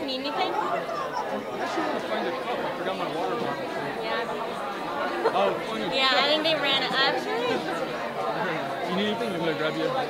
Need anything? I actually want to find a cup. I forgot my water bottle. Yeah. Oh, find a cup. Yeah, I think they ran it up. You need anything? I'm going to grab you. All right.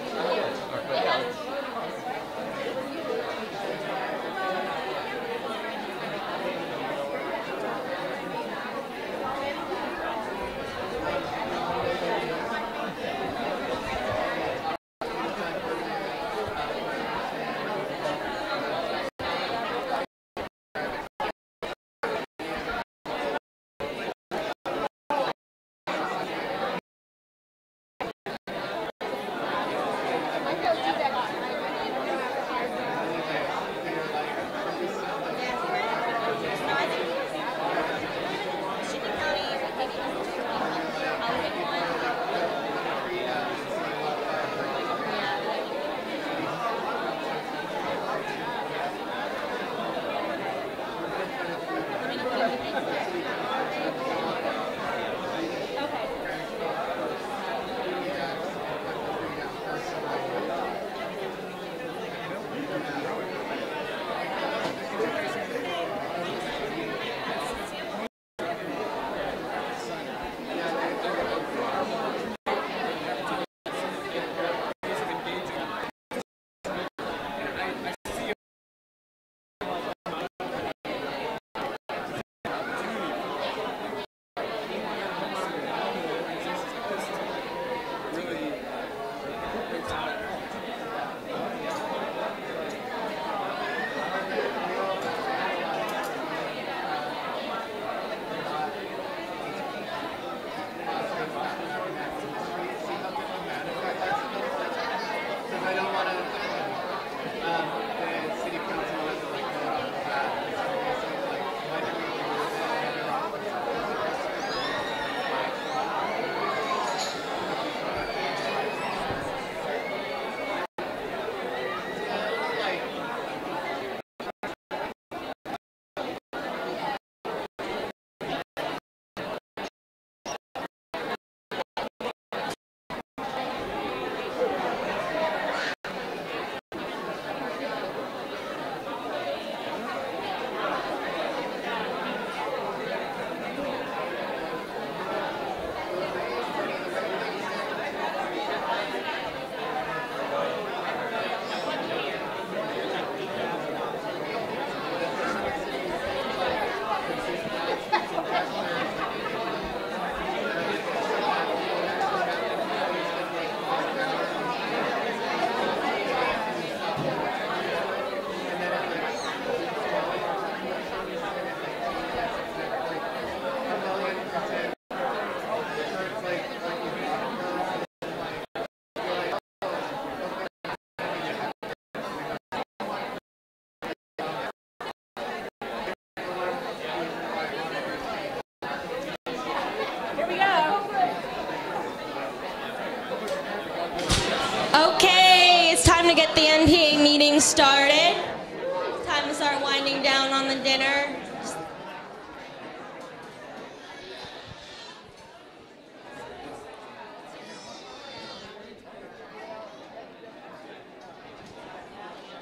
Okay, it's time to get the NPA meeting started. It's time to start winding down on the dinner.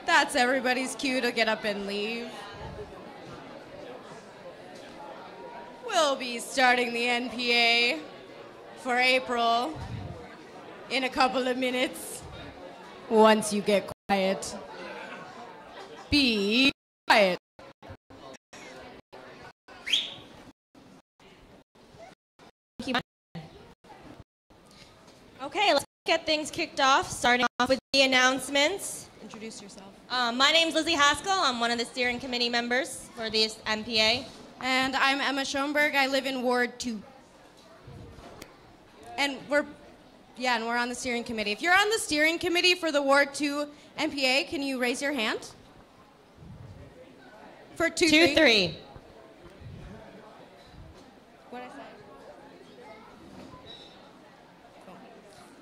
That's everybody's cue to get up and leave. We'll be starting the NPA for April in a couple of minutes. Once you get quiet, be quiet. Okay, let's get things kicked off, starting off with the announcements. Introduce yourself. My name's Lizzie Haskell. I'm one of the steering committee members for this NPA. And I'm Emma Schoenberg. I live in Ward 2. And we're on the steering committee. If you're on the steering committee for the Ward 2 NPA, can you raise your hand? For 2-3. 2-3. What'd I say?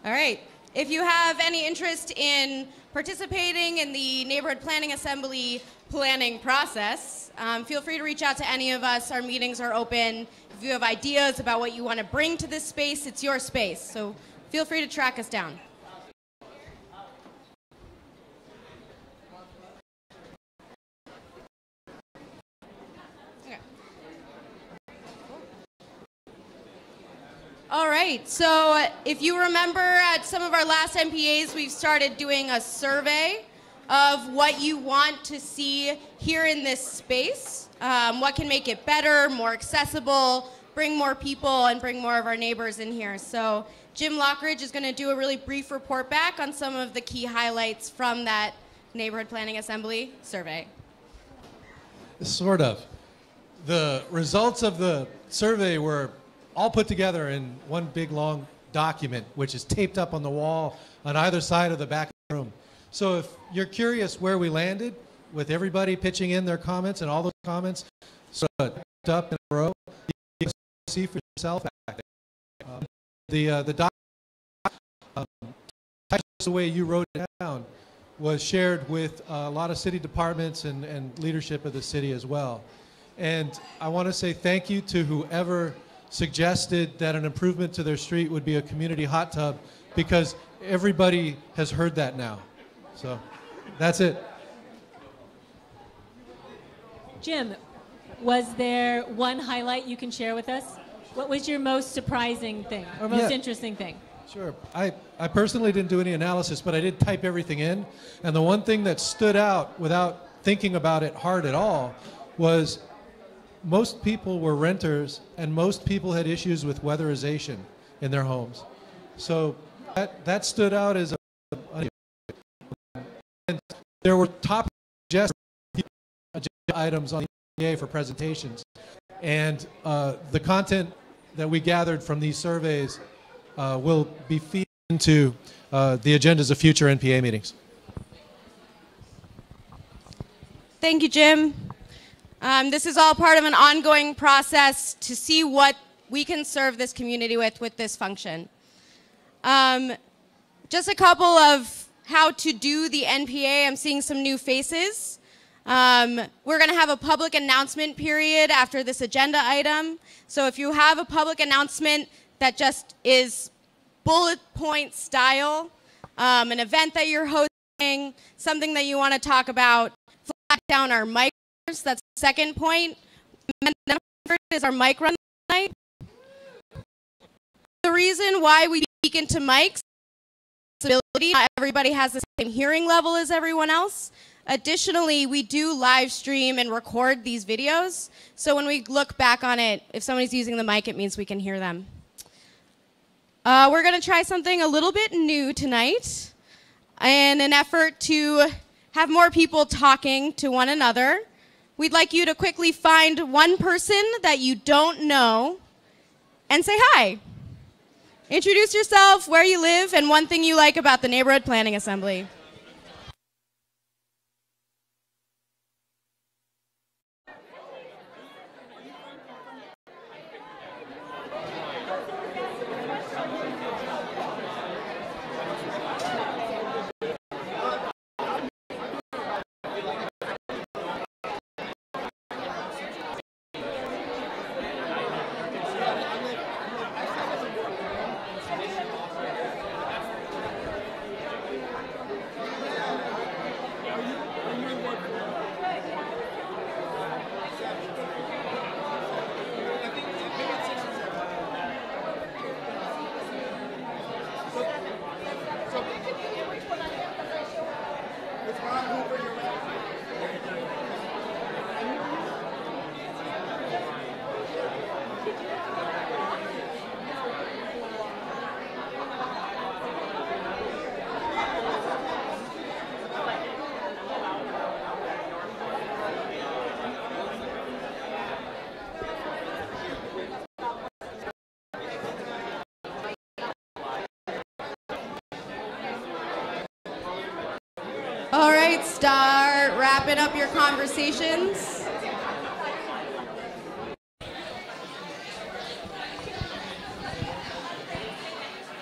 All right. If you have any interest in participating in the Neighborhood Planning Assembly planning process, feel free to reach out to any of us. Our meetings are open. If you have ideas about what you want to bring to this space, it's your space. So feel free to track us down. right, so if you remember at some of our last NPAs, we've started doing a survey of what you want to see here in this space, what can make it better, more accessible, bring more people, and bring more of our neighbors in here. So Jim Lockridge is going to do a really brief report back on some of the key highlights from that Neighborhood Planning Assembly survey. Sort of. The results of the survey were all put together in one big long document, which is taped up on the wall on either side of the back of the room. So if you're curious where we landed, with everybody pitching in their comments and all those comments sort of up in a row, you can see for yourself back there. The document, the way you wrote it down, was shared with a lot of city departments and leadership of the city as well. And I want to say thank you to whoever suggested that an improvement to their street would be a community hot tub, because everybody has heard that now. So that's it. Jim, was there one highlight you can share with us? What was your most surprising thing or most interesting thing? Sure. I personally didn't do any analysis, but I did type everything in. And the one thing that stood out without thinking about it hard at all was most people were renters, and most people had issues with weatherization in their homes. So that stood out as and there were top agenda items on the NPA for presentations. And the content that we gathered from these surveys will be feed into the agendas of future NPA meetings. Thank you, Jim. This is all part of an ongoing process to see what we can serve this community with this function. Just a couple of how to do the NPA. I'm seeing some new faces. We're going to have a public announcement period after this agenda item. So if you have a public announcement that just is bullet point style, an event that you're hosting, something that you want to talk about, flag down our mic. That's the second point. Is our mic run tonight? The reason why we speak into mics, not everybody has the same hearing level as everyone else. Additionally, we do live stream and record these videos. So when we look back on it, if somebody's using the mic, it means we can hear them. We're going to try something a little bit new tonight in an effort to have more people talking to one another. We'd like you to quickly find one person that you don't know and say hi. Introduce yourself, where you live, and one thing you like about the Neighborhood Planning Assembly. All right, start wrapping up your conversations.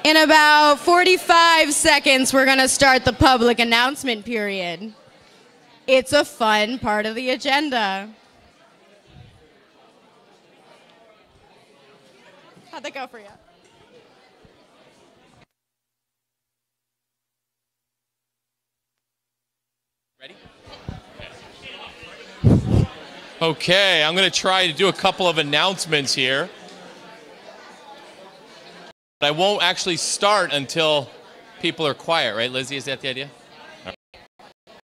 In about 45 seconds, we're going to start the public announcement period. It's a fun part of the agenda. How'd that go for you? Ready? Okay, I'm going to try to do a couple of announcements here. I won't actually start until people are quiet, right, Lizzie? Is that the idea? Right.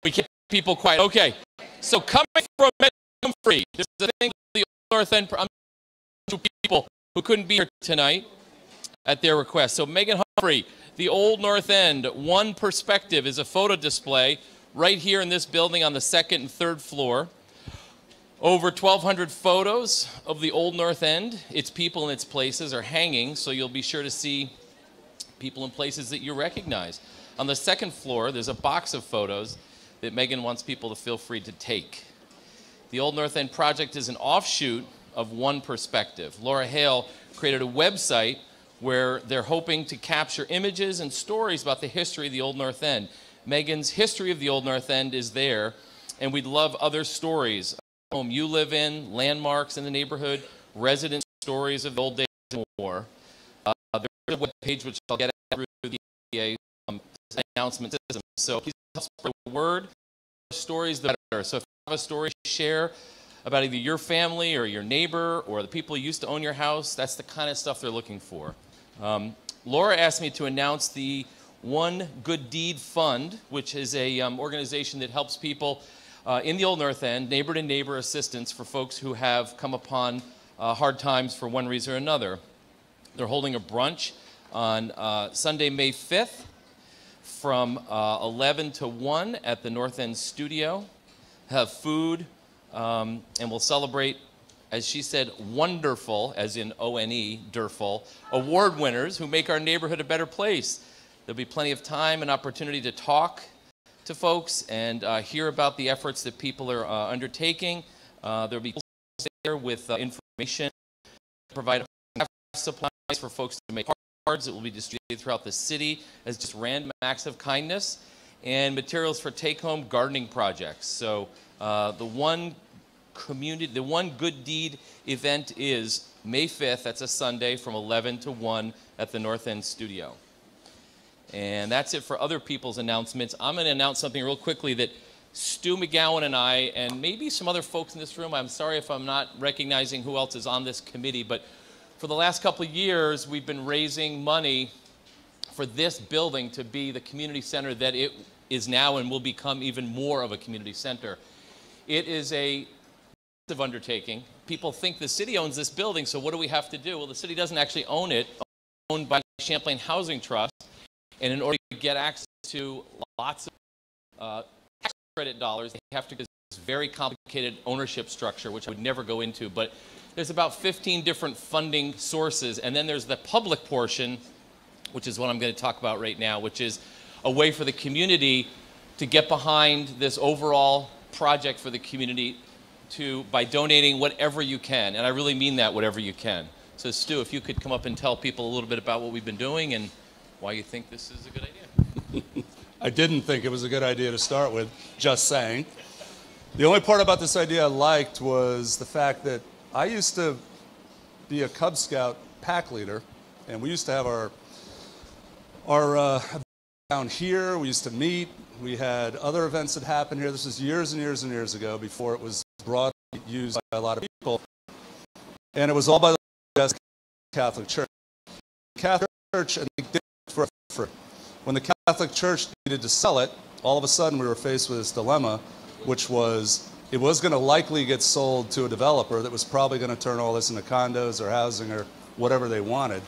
We keep people quiet. Okay. So coming from Megan Humphrey, this is a thing with the North End. I'm to people who couldn't be here tonight at their request. So Megan Humphrey, the Old North End, One Perspective is a photo display right here in this building on the second and third floor. Over 1,200 photos of the Old North End, its people and its places are hanging, so you'll be sure to see people and places that you recognize. On the second floor, there's a box of photos that Megan wants people to feel free to take. The Old North End project is an offshoot of One Perspective. Laura Hale created a website where they're hoping to capture images and stories about the history of the Old North End. Megan's history of the Old North End is there, and we'd love other stories. Home you live in, landmarks in the neighborhood, resident stories of the old days and more. There's a web page which I'll get at through the NPA announcement system. So please help spread the word. Stories the better. So if you have a story to share about either your family or your neighbor or the people who used to own your house, that's the kind of stuff they're looking for. Laura asked me to announce the One Good Deed Fund, which is a organization that helps people in the Old North End, neighbor-to-neighbor assistance for folks who have come upon hard times for one reason or another. They're holding a brunch on Sunday, May 5th from 11 to 1 at the North End Studio. Have food, and we'll celebrate, as she said, wonderful, as in O-N-E, derful, award winners who make our neighborhood a better place. There'll be plenty of time and opportunity to talk to folks and hear about the efforts that people are undertaking. There'll be there with information, provide supplies for folks to make cards that will be distributed throughout the city as just random acts of kindness, and materials for take-home gardening projects. So the One Good Deed event is May 5th. That's a Sunday from 11 to 1 at the North End Studio. And that's it for other people's announcements. I'm going to announce something real quickly that Stu McGowan and I, and maybe some other folks in this room, I'm sorry if I'm not recognizing who else is on this committee, but for the last couple of years, we've been raising money for this building to be the community center that it is now and will become even more of a community center. It is a massive undertaking. People think the city owns this building, so what do we have to do? Well, the city doesn't actually own it. It's owned by Champlain Housing Trust. And in order to get access to lots of tax credit dollars, they have to go through this very complicated ownership structure, which I would never go into. But there's about 15 different funding sources. And then there's the public portion, which is what I'm going to talk about right now, which is a way for the community to get behind this overall project for the community by donating whatever you can. And I really mean that, whatever you can. So Stu, if you could come up and tell people a little bit about what we've been doing and why you think this is a good idea. I didn't think it was a good idea to start with, just saying. The only part about this idea I liked was the fact that I used to be a Cub Scout pack leader, and we used to have our down here. We used to meet. We had other events that happened here. This was years and years and years ago, before it was broadly used by a lot of people. And it was all by the Catholic Church. Catholic Church, and they did for when the Catholic Church needed to sell it, all of a sudden we were faced with this dilemma, which was it was going to likely get sold to a developer that was probably going to turn all this into condos or housing or whatever they wanted.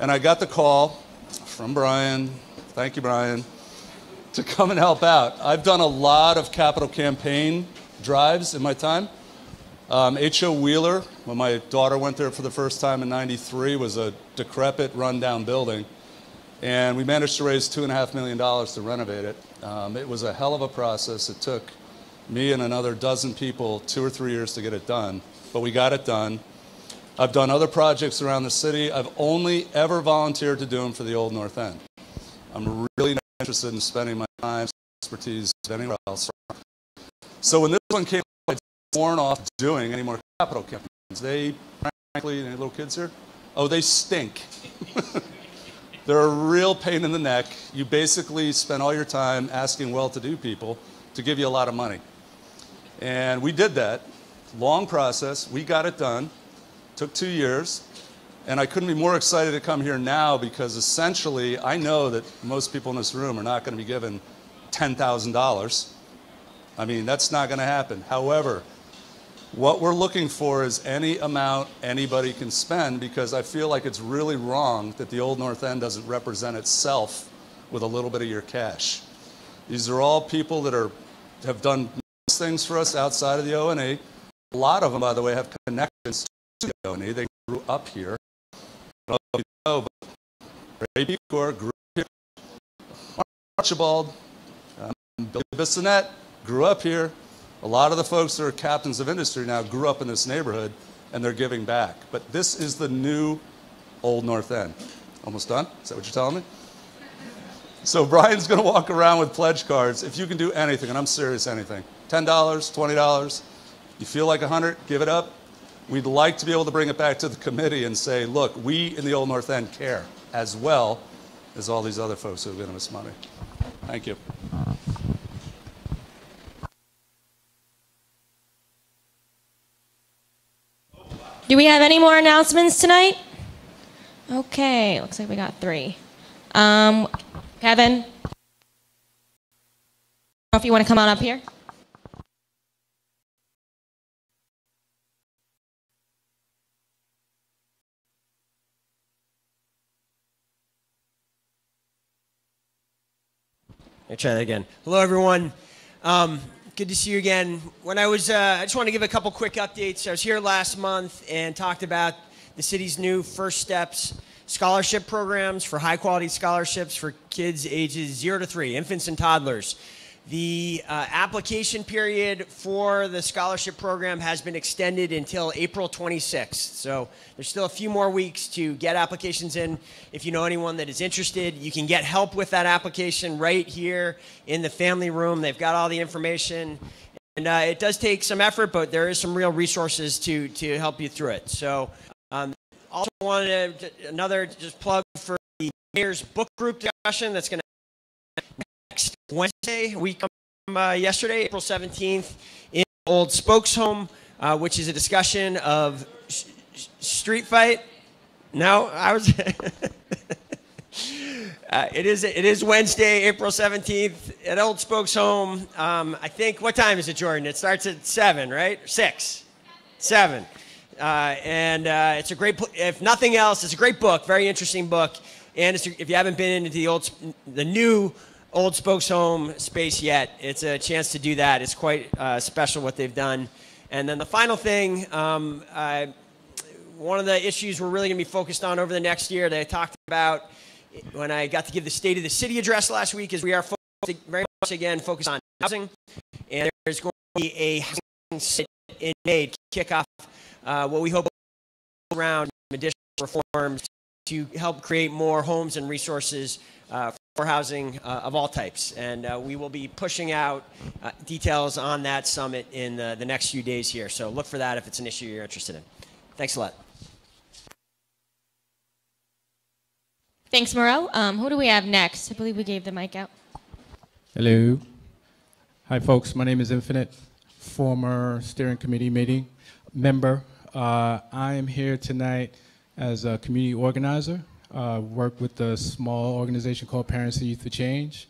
And I got the call from Brian, thank you Brian, to come and help out. I've done a lot of capital campaign drives in my time. H.O. Wheeler, when my daughter went there for the first time in '93, was a decrepit, rundown building. And we managed to raise $2.5 million to renovate it. It was a hell of a process. It took me and another dozen people 2 or 3 years to get it done, but we got it done. I've done other projects around the city. I've only ever volunteered to do them for the Old North End. I'm really not interested in spending my time, expertise anywhere else. So when this one came, I sworn off doing any more capital campaigns. They, frankly, any little kids here? Oh, they stink. They're a real pain in the neck. You basically spend all your time asking well-to-do people to give you a lot of money. And we did that. Long process. We got it done. Took 2 years. And I couldn't be more excited to come here now because essentially I know that most people in this room are not going to be given $10,000. I mean, that's not going to happen. However, what we're looking for is any amount anybody can spend, because I feel like it's really wrong that the Old North End doesn't represent itself with a little bit of your cash. These are all people that have done things for us outside of the O&E. A lot of them, by the way, have connections to the O&E. They grew up here. I don't know if you know, but Ray Becor grew up here. Archibald, Billy Bissonette grew up here. A lot of the folks that are captains of industry now grew up in this neighborhood, and they're giving back. But this is the new Old North End. Almost done? Is that what you're telling me? So Brian's going to walk around with pledge cards. If you can do anything, and I'm serious, anything, $10, $20, you feel like $100, give it up. We'd like to be able to bring it back to the committee and say, look, we in the Old North End care as well as all these other folks who have given us money. Thank you. Do we have any more announcements tonight? Okay, looks like we got 3. Kevin, if you want to come on up here. Let me try that again. Hello, everyone. Good to see you again. When I just want to give a couple quick updates. I was here last month and talked about the city's new First Steps scholarship programs for high-quality scholarships for kids ages 0 to 3, infants and toddlers. The application period for the scholarship program has been extended until April 26th. So there's still a few more weeks to get applications in. If you know anyone that is interested, you can get help with that application right here in the family room. They've got all the information. And it does take some effort, but there is some real resources to help you through it. So also wanted to just plug for the mayor's book group discussion that's going to next Wednesday, a week from yesterday, April 17th, in Old Spokes Home, which is a discussion of street fight. No, I was. It is Wednesday, April 17th, at Old Spokes Home. I think, what time is it, Jordan? It starts at 7, right? 6, 7. And it's a great, if nothing else, it's a great book, very interesting book. And if you haven't been into the new Old Spokes Home space yet, it's a chance to do that. It's quite special what they've done. And then the final thing, one of the issues we're really going to be focused on over the next year that I talked about when I got to give the State of the City address last week is we are very much again focused on housing. And there's going to be a housing summit in May to kick off what we hope around additional reforms to help create more homes and resources for housing of all types. And we will be pushing out details on that summit in the next few days here. So look for that if it's an issue you're interested in. Thanks a lot. Thanks, Moreau. Who do we have next? I believe we gave the mic out. Hello. Hi, folks. My name is Infinite, former steering committee member. I am here tonight as a community organizer. Work with a small organization called Parents and Youth for Change.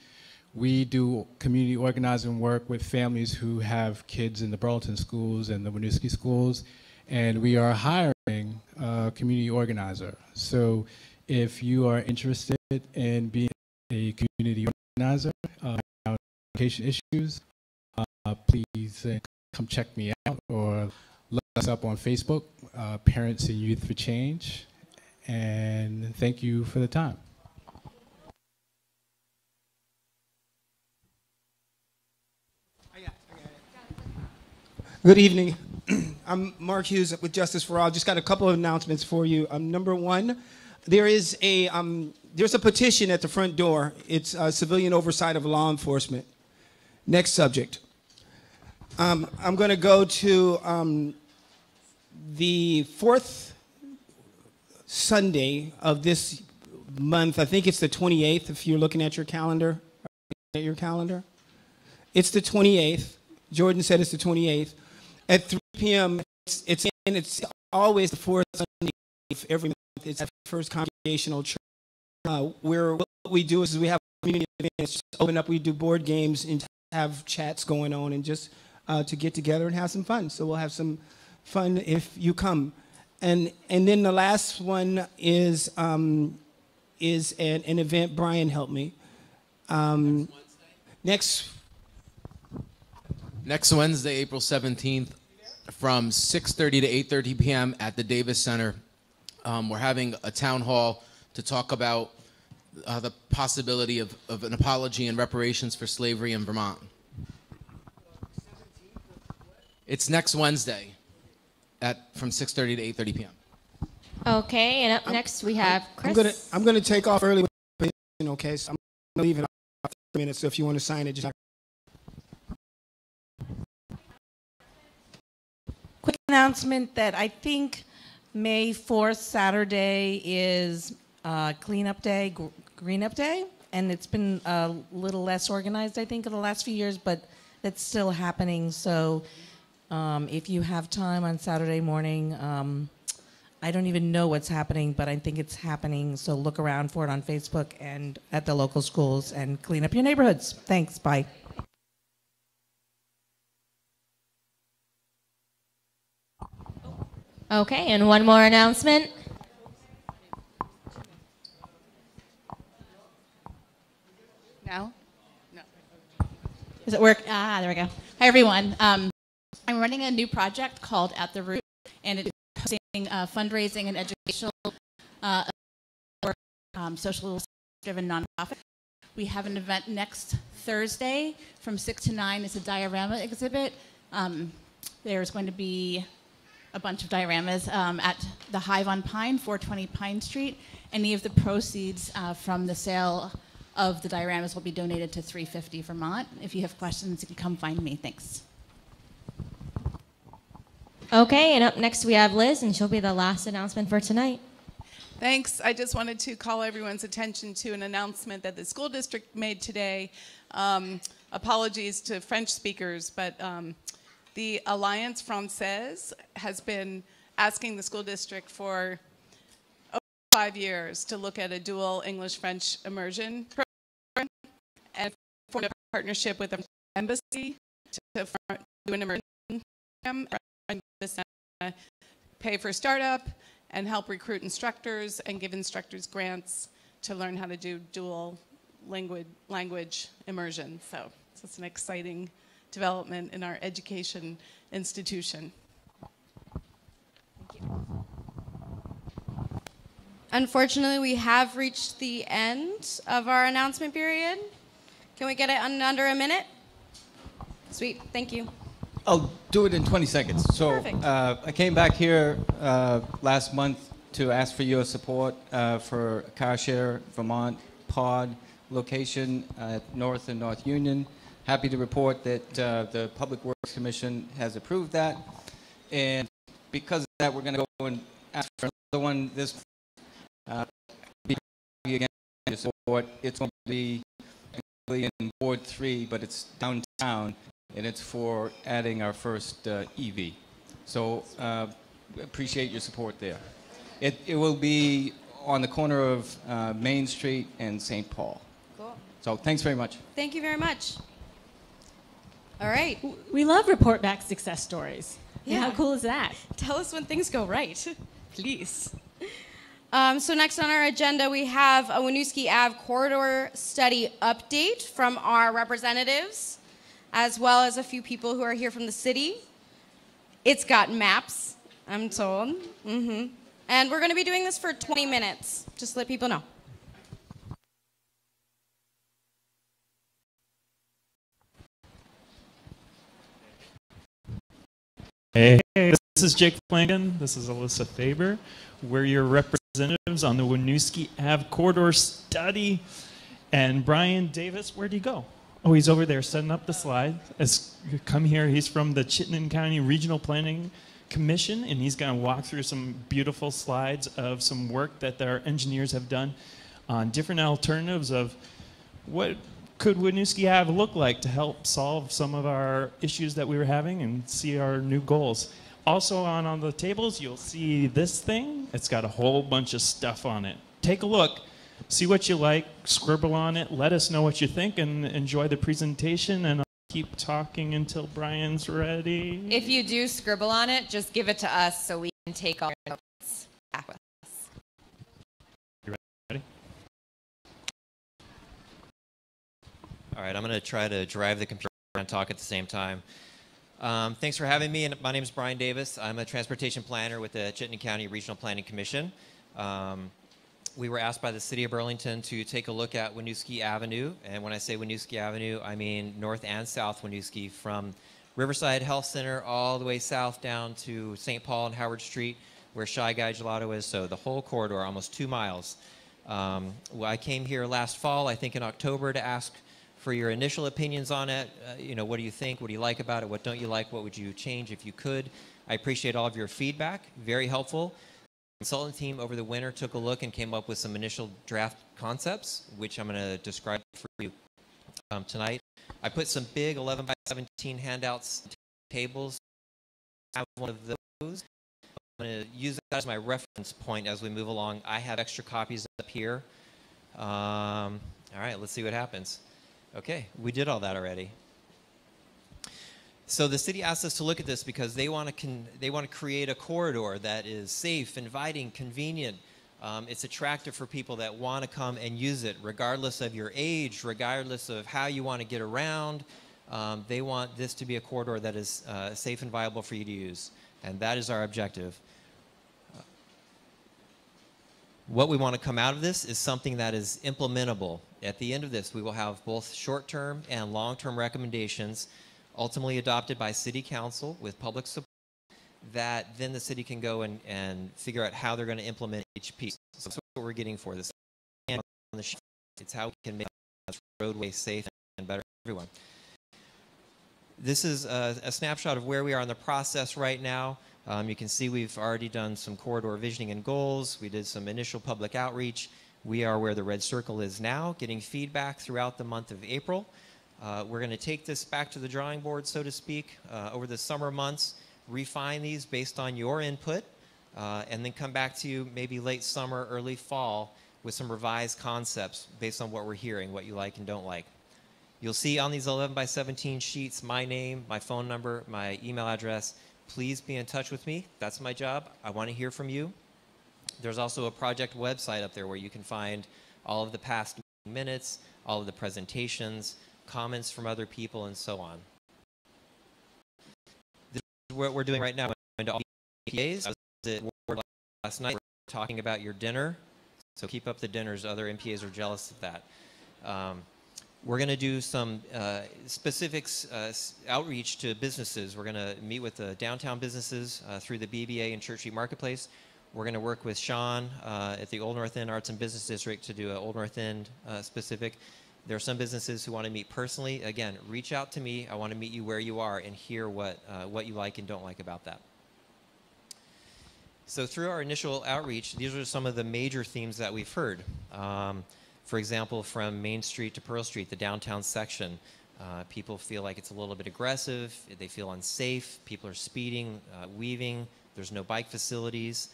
We do community organizing work with families who have kids in the Burlington schools and the Winooski schools, and we are hiring a community organizer. So if you are interested in being a community organizer about education issues, please come check me out or look us up on Facebook, Parents and Youth for Change. And thank you for the time. Good evening. I'm Mark Hughes with Justice for All. Just got a couple of announcements for you. Number one, there's a petition at the front door. It's civilian oversight of law enforcement. Next subject. I'm going to go to the fourth Sunday of this month. I think it's the 28th if you're looking at your calendar. It's the 28th. Jordan said it's the 28th. At 3 p.m., it's always the fourth Sunday of every month. It's our first congregational church. What we do is we have community events, just open up, we do board games and have chats going on and just to get together and have some fun. So we'll have some fun if you come. And then the last one is an event. Brian helped me. Next Wednesday, April 17th, from 6:30 to 8:30 p.m. at the Davis Center. We're having a town hall to talk about the possibility of an apology and reparations for slavery in Vermont. It's next Wednesday from 6:30 to 8:30 p.m. Okay, and up next we have Chris. I'm gonna take off early, okay? So I'm gonna leave in about 3 minutes. So if you want to sign it, just. Quick announcement that I think May 4th, Saturday, is cleanup day, green up day, and it's been a little less organized, I think, in the last few years, but that's still happening. So if you have time on Saturday morning, I don't even know what's happening, but I think it's happening. So look around for it on Facebook and at the local schools and clean up your neighborhoods. Thanks. Bye. Okay, and one more announcement. No? No. Does it work? Ah, there we go. Hi, everyone. I'm running a new project called At the Root, and it's hosting fundraising and educational for social-driven nonprofit. We have an event next Thursday from 6 to 9. It's a diorama exhibit. There's going to be a bunch of dioramas at the Hive on Pine, 420 Pine Street. Any of the proceeds from the sale of the dioramas will be donated to 350 Vermont. If you have questions, you can come find me. Thanks. Okay, and up next we have Liz, and she'll be the last announcement for tonight. Thanks. I just wanted to call everyone's attention to an announcement that the school district made today. Apologies to French speakers, but the Alliance Française has been asking the school district for over 5 years to look at a dual English-French immersion program and form a partnership with the embassy to do an immersion program, pay for startup, and help recruit instructors and give instructors grants to learn how to do dual language immersion. So it's an exciting development in our education institution. Thank you. Unfortunately, we have reached the end of our announcement period. Can we get it in under a minute? Sweet, thank you. I'll do it in 20 seconds. So I came back here last month to ask for your support for Car Share Vermont pod location at North and North Union. Happy to report that the Public Works Commission has approved that. And because of that, we're going to go and ask for another one this again to support. It's going to be in Ward 3, but it's downtown, and it's for adding our first EV. So appreciate your support there. It will be on the corner of Main Street and St. Paul. Cool. So thanks very much. Thank you very much. All right. We love report back success stories. Yeah. How cool is that? Tell us when things go right, please. So next on our agenda, we have a Winooski Ave corridor study update from our representatives, as well as a few people who are here from the city. It's got maps, I'm told. And we're going to be doing this for 20 minutes, just to let people know. Hey, this is Jake Flanagan. This is Alyssa Faber. We're your representatives on the Winooski Ave corridor study. And Brian Davis, where'd he go? Oh, he's over there setting up the slide. Come here. He's from the Chittenden County Regional Planning Commission, and he's going to walk through some beautiful slides of some work that our engineers have done on different alternatives of what could Winooski Ave look like to help solve some of our issues that we were having and see our new goals. Also on the tables, you'll see this thing. It's got a whole bunch of stuff on it. Take a look, see what you like, scribble on it, let us know what you think, and enjoy the presentation, and I'll keep talking until Brian's ready. If you do scribble on it, just give it to us so we can take all your notes back with us. You ready? All right, I'm going to try to drive the computer and talk at the same time. Thanks for having me. My name is Brian Davis. I'm a transportation planner with the Chittenden County Regional Planning Commission. We were asked by the City of Burlington to take a look at Winooski Avenue. And when I say Winooski Avenue, I mean north and south Winooski, from Riverside Health Center all the way south down to St. Paul and Howard Street, where Shy Guy Gelato is. So the whole corridor, almost 2 miles. I came here last fall, I think in October, to ask for your initial opinions on it. You know, what do you think? What do you like about it? What don't you like? What would you change if you could? I appreciate all of your feedback. Very helpful. The consultant team over the winter took a look and came up with some initial draft concepts, which I'm going to describe for you tonight. I put some big 11 by 17 handouts on tables. I have one of those. I'm going to use that as my reference point as we move along. I have extra copies up here. All right, let's see what happens. Okay, we did all that already. So the city asked us to look at this because they want to create a corridor that is safe, inviting, convenient. It's attractive for people that want to come and use it, regardless of your age, regardless of how you want to get around. They want this to be a corridor that is safe and viable for you to use, and that is our objective. What we want to come out of this is something that is implementable. At the end of this, we will have both short-term and long-term recommendations ultimately adopted by City Council with public support that then the city can go and figure out how they're going to implement each piece. So that's what we're getting for this. On the sheet, it's how we can make roadways safe and better for everyone. This is a snapshot of where we are in the process right now. You can see we've already done some corridor visioning and goals. We did some initial public outreach. We are where the red circle is now, getting feedback throughout the month of April. We're going to take this back to the drawing board, so to speak, over the summer months, refine these based on your input, and then come back to you maybe late summer, early fall with some revised concepts based on what we're hearing, what you like and don't like. You'll see on these 11 by 17 sheets my name, my phone number, my email address. Please be in touch with me. That's my job. I want to hear from you. There's also a project website up there where you can find all of the past minutes, all of the presentations, comments from other people, and so on. This is what we're doing right now. We're going to all NPAs. I was at Ward last night. We're talking about your dinner, so keep up the dinners. Other NPAs are jealous of that. We're going to do some specifics outreach to businesses. We're going to meet with the downtown businesses through the BBA and Church Street Marketplace. We're going to work with Sean at the Old North End Arts and Business District to do an Old North End specific. There are some businesses who want to meet personally. Again, reach out to me. I want to meet you where you are and hear what you like and don't like about that. So through our initial outreach, these are some of the major themes that we've heard. For example, from Main Street to Pearl Street, the downtown section, people feel like it's a little bit aggressive. They feel unsafe. People are speeding, weaving. There's no bike facilities.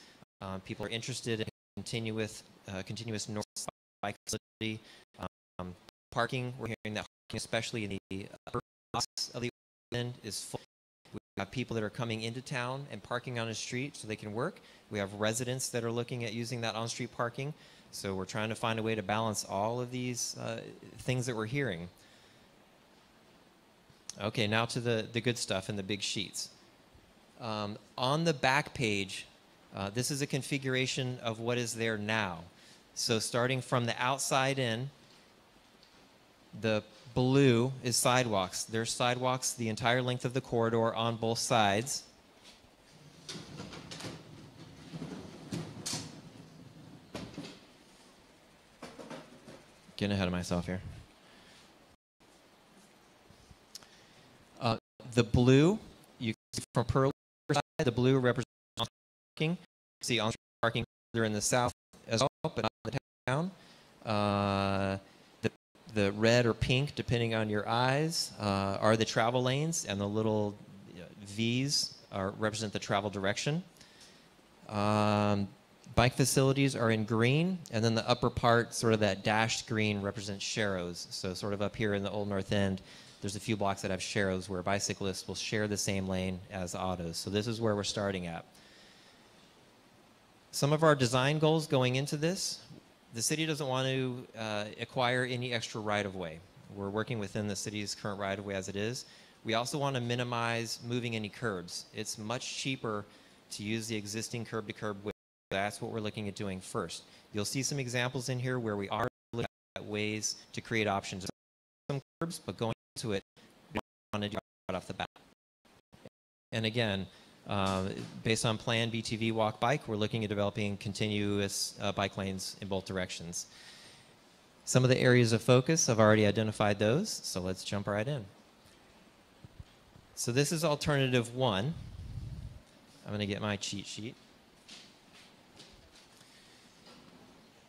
People are interested in continuous north bike facility. Parking, we're hearing that parking, especially in the upper blocks of the end, is full. We have people that are coming into town and parking on the street so they can work. We have residents that are looking at using that on-street parking. So we're trying to find a way to balance all of these things that we're hearing. Okay, now to the good stuff in the big sheets. On the back page, this is a configuration of what is there now. So starting from the outside in, the blue is sidewalks. There's sidewalks the entire length of the corridor on both sides. Getting ahead of myself here. The blue, you can see from Pearl side, the blue represents parking. You see on-street parking further in the south as well, but not in the town. The red or pink, depending on your eyes, are the travel lanes, and the little V's represent the travel direction. Bike facilities are in green, and then the upper part, sort of that dashed green, represents sharrows. So sort of up here in the Old North End, there's a few blocks that have sharrows where bicyclists will share the same lane as autos. So this is where we're starting at. Some of our design goals going into this: the city doesn't want to acquire any extra right-of-way. We're working within the city's current right-of-way as it is. We also want to minimize moving any curbs. It's much cheaper to use the existing curb-to-curb width. That's what we're looking at doing first. You'll see some examples in here where we are looking at ways to create options. Some curbs, but going into it, we want to do right off the bat. And again, based on Plan BTV Walk Bike, we're looking at developing continuous bike lanes in both directions. Some of the areas of focus, I've already identified those, so let's jump right in. So this is alternative 1. I'm going to get my cheat sheet.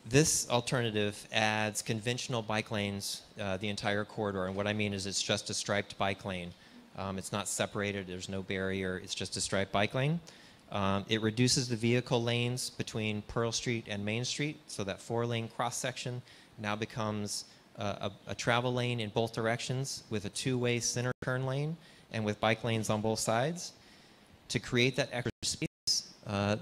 This alternative adds conventional bike lanes the entire corridor, and what I mean is it's just a striped bike lane. It's not separated, there's no barrier, it's just a striped bike lane. It reduces the vehicle lanes between Pearl Street and Main Street, so that 4-lane cross-section now becomes a travel lane in both directions with a 2-way center turn lane and with bike lanes on both sides. To create that extra space,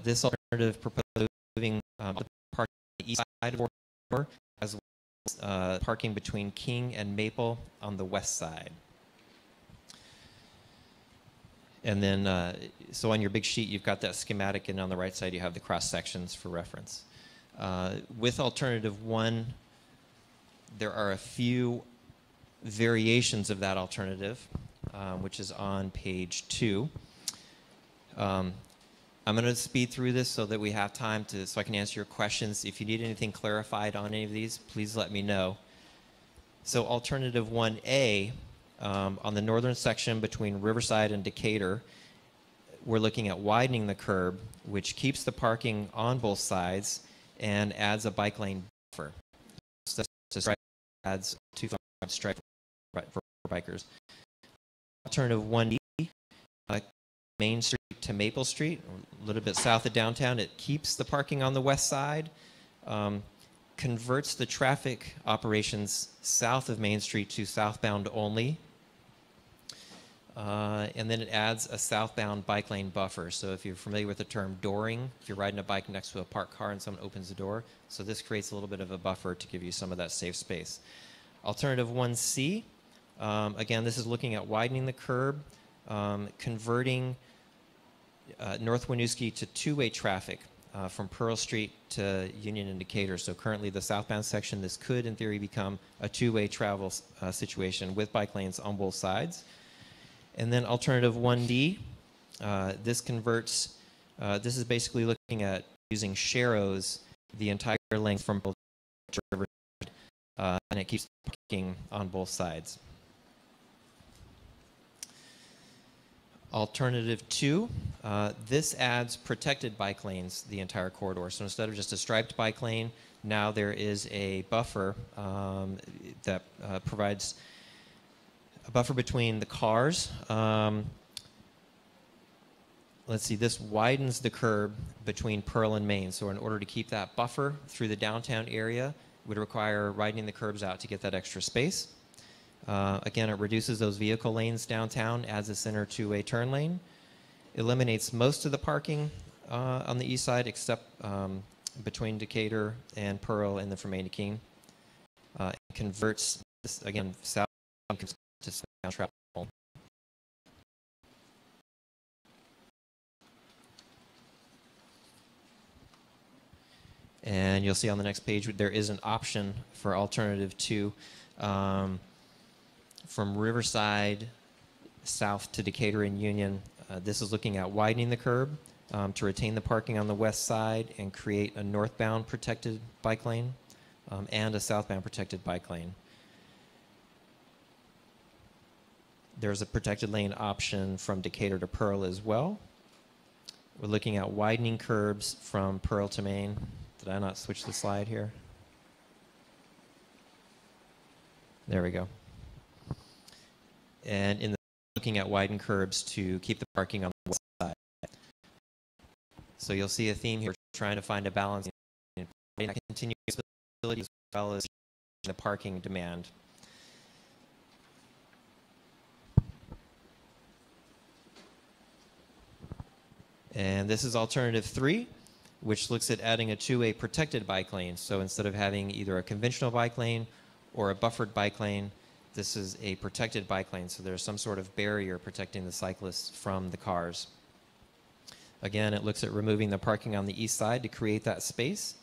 this alternative proposes moving parking on the east side of the corridor, as well as parking between King and Maple on the west side. And then, so on your big sheet, you've got that schematic, and on the right side, you have the cross sections for reference. With alternative 1, there are a few variations of that alternative, which is on page 2. I'm going to speed through this so that we have time so I can answer your questions. If you need anything clarified on any of these, please let me know. So alternative 1A, on the northern section between Riverside and Decatur, we're looking at widening the curb, which keeps the parking on both sides and adds a bike lane buffer. So this adds 2 stripe for bikers. Alternative 1D, Main Street to Maple Street, a little bit south of downtown. It keeps the parking on the west side, converts the traffic operations south of Main Street to southbound only, and then it adds a southbound bike lane buffer. So if you're familiar with the term dooring, if you're riding a bike next to a parked car and someone opens the door, so this creates a little bit of a buffer to give you some of that safe space. Alternative 1C, again, this is looking at widening the curb, converting North Winooski to 2-way traffic from Pearl Street to Union and Decatur. So currently the southbound section, this could in theory become a 2-way travel situation with bike lanes on both sides. And then alternative 1D, this converts, this is basically looking at using sharrows the entire length from both to Riverside, and it keeps parking on both sides. Alternative 2, this adds protected bike lanes the entire corridor. So instead of just a striped bike lane, now there is a buffer that provides a buffer between the cars. Let's see, this widens the curb between Pearl and Main. So in order to keep that buffer through the downtown area, would require widening the curbs out to get that extra space. Again, it reduces those vehicle lanes downtown, adds a center 2-way turn lane, eliminates most of the parking on the east side except between Decatur and Pearl and then from Main to King. Converts this, again, south to south travel. And you'll see on the next page there is an option for alternative 2. From Riverside south to Decatur and Union, this is looking at widening the curb to retain the parking on the west side and create a northbound protected bike lane and a southbound protected bike lane. There's a protected lane option from Decatur to Pearl as well. We're looking at widening curbs from Pearl to Main. Did I not switch the slide here? There we go. And looking at widened curbs to keep the parking on the west side. So you'll see a theme here, trying to find a balance in continuous facility as well as the parking demand. And this is alternative 3, which looks at adding a two-way protected bike lane. So instead of having either a conventional bike lane or a buffered bike lane, this is a protected bike lane. So there's some sort of barrier protecting the cyclists from the cars. Again, it looks at removing the parking on the east side to create that space,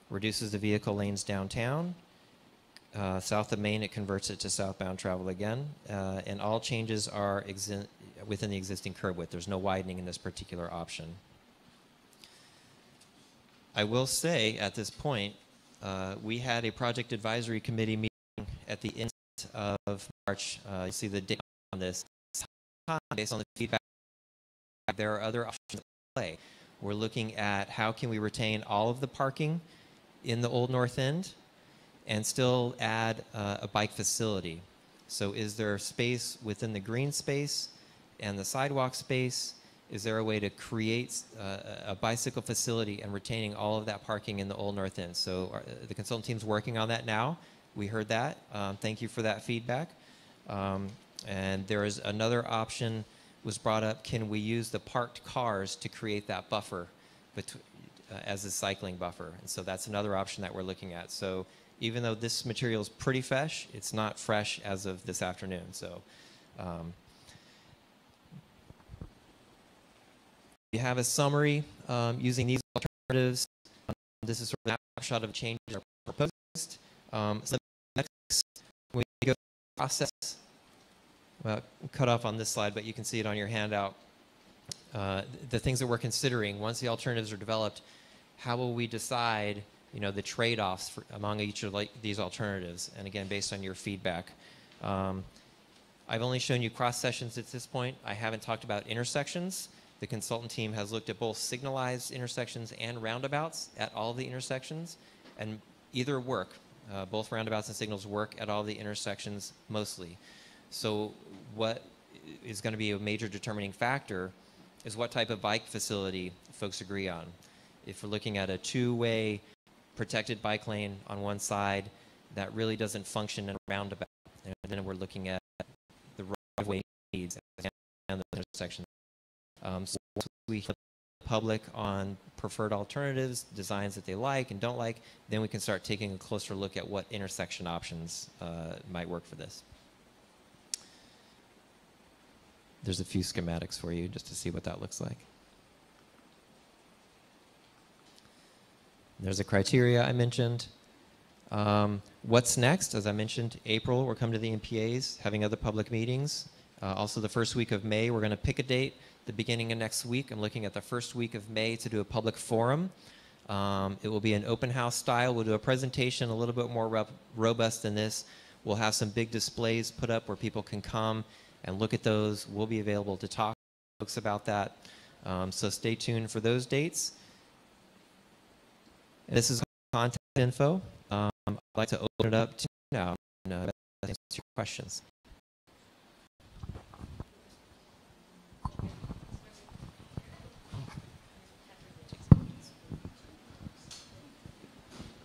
reduces the vehicle lanes downtown. South of Main, it converts it to southbound travel again. And all changes are within the existing curb width. There's no widening in this particular option. I will say at this point, we had a project advisory committee meeting at the end of March. You see the date on this. Based on the feedback, there are other options at play. We're looking at how can we retain all of the parking in the Old North End and still add a bike facility. So is there space within the green space and the sidewalk space? Is there a way to create a bicycle facility and retaining all of that parking in the Old North End? So the consultant team's working on that now. We heard that. Thank you for that feedback. And there is another option was brought up. Can we use the parked cars to create that buffer as a cycling buffer? And so that's another option that we're looking at. So even though this material is pretty fresh, it's not fresh as of this afternoon. So we have a summary using these alternatives. This is sort of a snapshot of changes that are proposed. So next, when we go to the process, well, cut off on this slide, but you can see it on your handout. The things that we're considering, once the alternatives are developed, how will we decide, the trade-offs among each of these alternatives? And again, based on your feedback. I've only shown you cross sections at this point. I haven't talked about intersections. The consultant team has looked at both signalized intersections and roundabouts at all the intersections, and either work. Both roundabouts and signals work at all the intersections mostly. So what is going to be a major determining factor is what type of bike facility folks agree on. If we're looking at a two-way protected bike lane on one side, that really doesn't function in a roundabout. And then we're looking at the right-of-way needs and the intersections. So once we hear the public on preferred alternatives, designs that they like and don't like, then we can start taking a closer look at what intersection options might work for this. There's a few schematics for you just to see what that looks like. There's a criteria I mentioned. What's next? As I mentioned, April, we're coming to the NPAs, having other public meetings. Also the first week of May, we're going to pick a date. The beginning of next week, I'm looking at the first week of May to do a public forum. It will be an open house style. We'll do a presentation a little bit more robust than this. We'll have some big displays put up where people can come and look at those. We'll be available to talk to folks about that. So stay tuned for those dates. And this is contact info. I'd like to open it up to you now and answer your questions.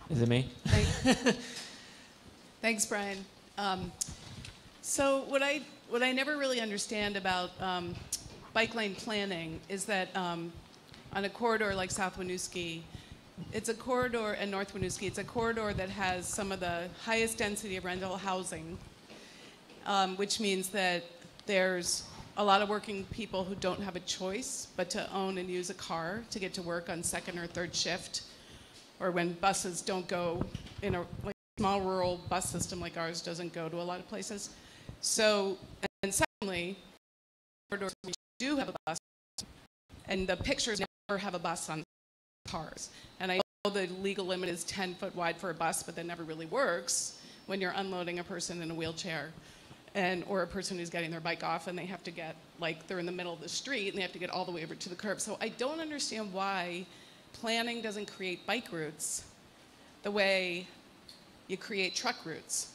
Is it me? Thanks, Brian. So what I never really understand about bike lane planning is that on a corridor like South Winooski, it's a corridor, and North Winooski, it's a corridor that has some of the highest density of rental housing, which means that there's a lot of working people who don't have a choice but to own and use a car to get to work on second or third shift, or when buses don't go in a small rural bus system like ours doesn't go to a lot of places. So, and secondly, corridors we do have a bus, and the pictures never have a bus on cars. And I know the legal limit is 10 foot wide for a bus, but that never really works when you're unloading a person in a wheelchair or a person who's getting their bike off and they have to get, they're in the middle of the street and they have to get all the way over to the curb. So I don't understand why planning doesn't create bike routes the way you create truck routes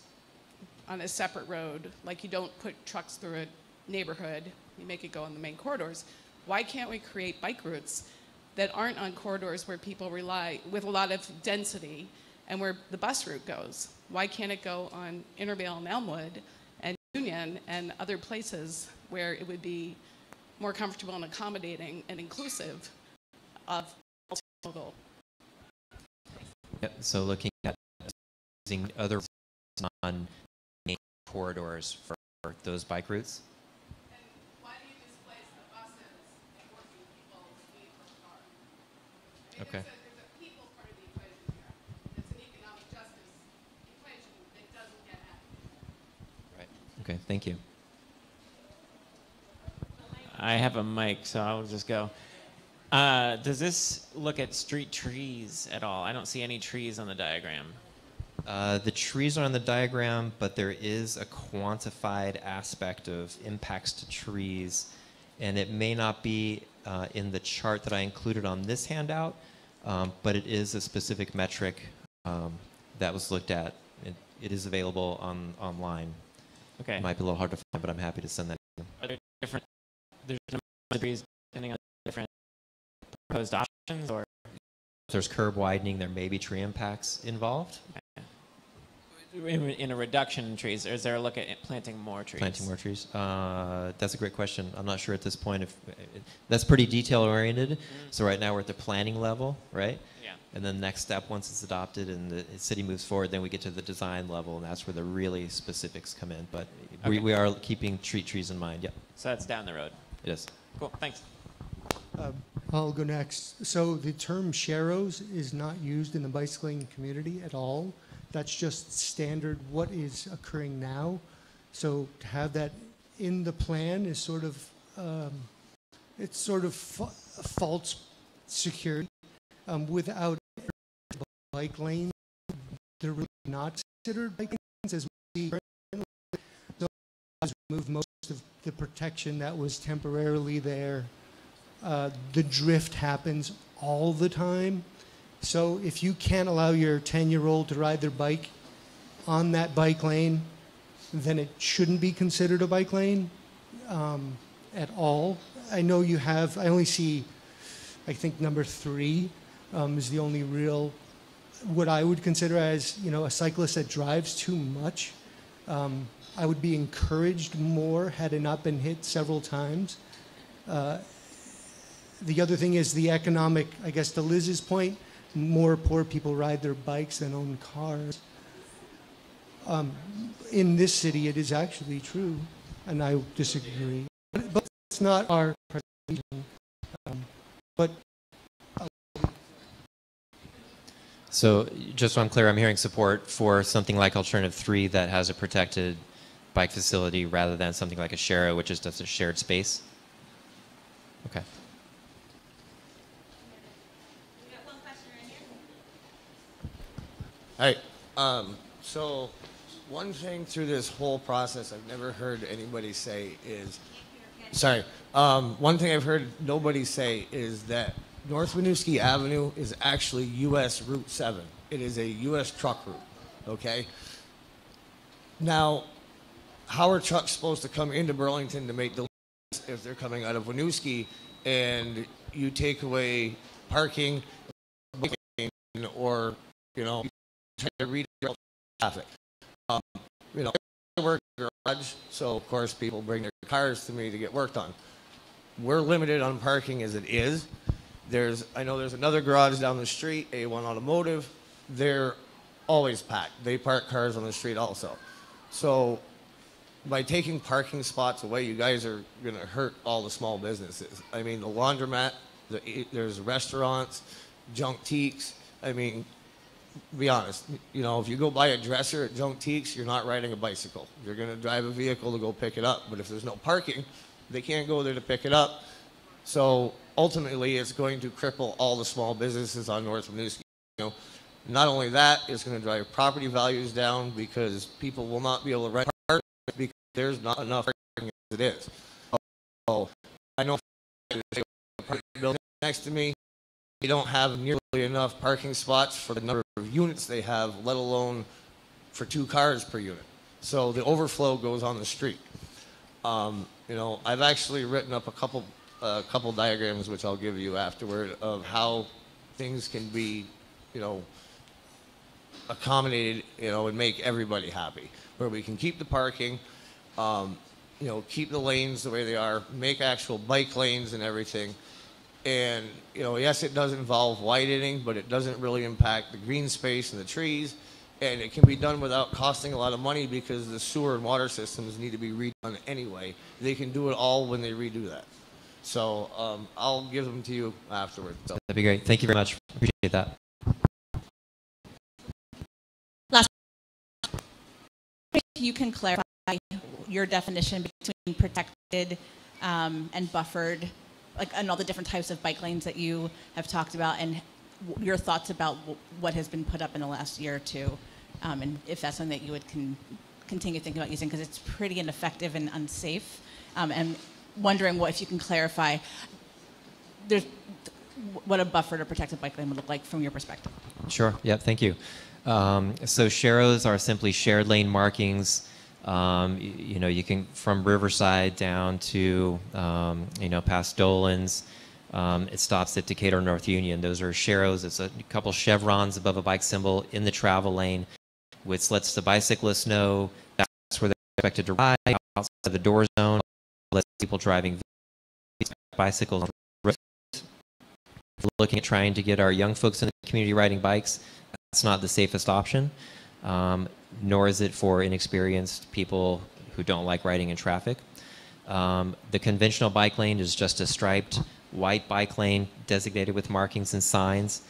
on a separate road. Like you don't put trucks through a neighborhood, you make it go on the main corridors. Why can't we create bike routes that aren't on corridors where people rely with a lot of density and where the bus route goes? Why can't it go on Intervale and Elmwood and Union and other places where it would be more comfortable and accommodating and inclusive of multimodal? Yep, so looking at using other on main corridors for those bike routes. And why do you displace the buses and working people need for a car? Okay. There's a people part of the equation here. It's an economic justice equation that doesn't get at. Right. Okay, thank you. I have a mic, so I'll just go. Does this look at street trees at all? I don't see any trees on the diagram. The trees are on the diagram, but there is a quantified aspect of impacts to trees, and it may not be in the chart that I included on this handout, but it is a specific metric that was looked at. It is available online. Okay. It might be a little hard to find, but I'm happy to send that to you. Are there different? There's a number of trees depending on different proposed options, or If there's curb widening, there may be tree impacts involved. in a reduction in trees, or is there a look at planting more trees? Planting more trees. That's a great question. I'm not sure at this point if that's pretty detail oriented. So right now we're at the planning level, right? Yeah. And then next step, once it's adopted and the city moves forward, then we get to the design level, and that's where the really specifics come in. But Okay. we are keeping trees in mind. Yep. So that's down the road. It is. Cool. Thanks. I'll go next. So the term sharrows is not used in the bicycling community at all. That's just standard what is occurring now. So to have that in the plan is sort of, it's sort of false security. Without bike lanes, they're really not considered bike lanes as we see. So remove most of the protection that was temporarily there. The drift happens all the time. So if you can't allow your 10-year-old to ride their bike on that bike lane, then it shouldn't be considered a bike lane at all. I know you have, I only see, I think number 3 is the only real, what I would consider as, you know, a cyclist that drives too much. I would be encouraged more had it not been hit several times. The other thing is the economic, I guess to Liz's point, more poor people ride their bikes than own cars. In this city, it is actually true, and I disagree. But it's not our presentation. So just so I'm clear, I'm hearing support for something like Alternative 3 that has a protected bike facility rather than something like a Sharrow, which is just a shared space? Okay. Hi. So one thing through this whole process I've never heard anybody say is, sorry, one thing I've heard nobody say is that North Winooski Avenue is actually US Route 7. It is a US truck route, okay? Now, how are trucks supposed to come into Burlington to make deliveries if they're coming out of Winooski and you take away parking or, you know, to redirect traffic? You know, I work in a garage, so of course people bring their cars to me to get work done. We're limited on parking as it is. I know there's another garage down the street, A1 Automotive. They're always packed. They park cars on the street also. So by taking parking spots away, you guys are going to hurt all the small businesses. I mean, the laundromat, there's restaurants, Junktiques. I mean, be honest, you know, if you go buy a dresser at Junktiques, you're not riding a bicycle. You're going to drive a vehicle to go pick it up. But if there's no parking, they can't go there to pick it up. So ultimately, it's going to cripple all the small businesses on North Winooski. You know, not only that, it's going to drive property values down because people will not be able to rent parking because there's not enough parking as it is. So I know there's a parking building next to me. They don't have nearly enough parking spots for the number of units they have, let alone for 2 cars per unit. So the overflow goes on the street. You know, I've actually written up a couple a couple diagrams, which I'll give you afterward, of how things can be, accommodated, and make everybody happy. Where we can keep the parking, keep the lanes the way they are, make actual bike lanes and everything. And, yes, it does involve widening, but it doesn't really impact the green space and the trees. And it can be done without costing a lot of money because the sewer and water systems need to be redone anyway. They can do it all when they redo that. So I'll give them to you afterwards. So. That'd be great. Thank you very much. Appreciate that. Last, you can clarify your definition between protected and buffered, and all the different types of bike lanes that you have talked about, and your thoughts about what has been put up in the last year or two, and if that's something that you would continue thinking about using, because it's pretty ineffective and unsafe, and wondering if you can clarify what a buffered or protected bike lane would look like from your perspective. Sure. Yeah. Thank you. So sharrows are simply shared lane markings. You can from Riverside down to past Dolan's. It stops at Decatur North Union. Those are sharrows. It's a couple chevrons above a bike symbol in the travel lane, which lets the bicyclists know that's where they're expected to ride, outside the door zone, lets people driving bicycles on the road. If we're looking at trying to get our young folks in the community riding bikes, that's not the safest option, nor is it for inexperienced people who don't like riding in traffic. The conventional bike lane is just a striped white bike lane designated with markings and signs.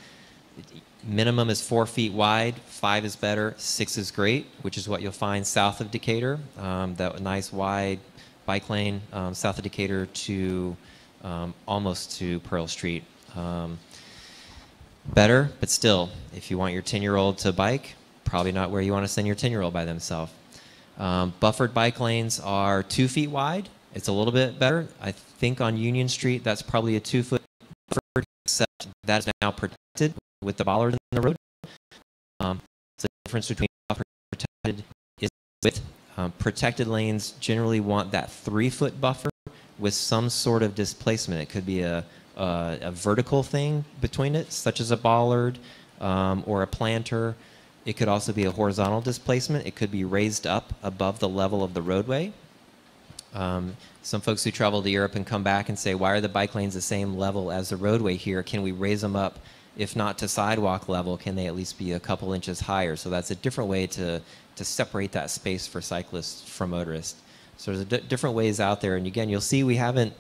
Minimum is 4 feet wide, 5 is better, 6 is great, which is what you'll find south of Decatur. That nice wide bike lane south of Decatur to almost to Pearl Street. Better, but still, if you want your 10-year-old to bike, probably not where you want to send your 10-year-old by themselves. Buffered bike lanes are 2 feet wide. It's a little bit better. I think on Union Street, that's probably a 2-foot buffer, except that is now protected with the bollard in the road. The difference between buffered and protected is width. Protected lanes generally want that 3-foot buffer with some sort of displacement. It could be a vertical thing between it, such as a bollard or a planter. It could also be a horizontal displacement. It could be raised up above the level of the roadway. Some folks who travel to Europe and come back and say, why are the bike lanes the same level as the roadway here? Can we raise them up, if not to sidewalk level, can they at least be a couple inches higher? So that's a different way to separate that space for cyclists from motorists. So there's different ways out there. And again, you'll see we haven't,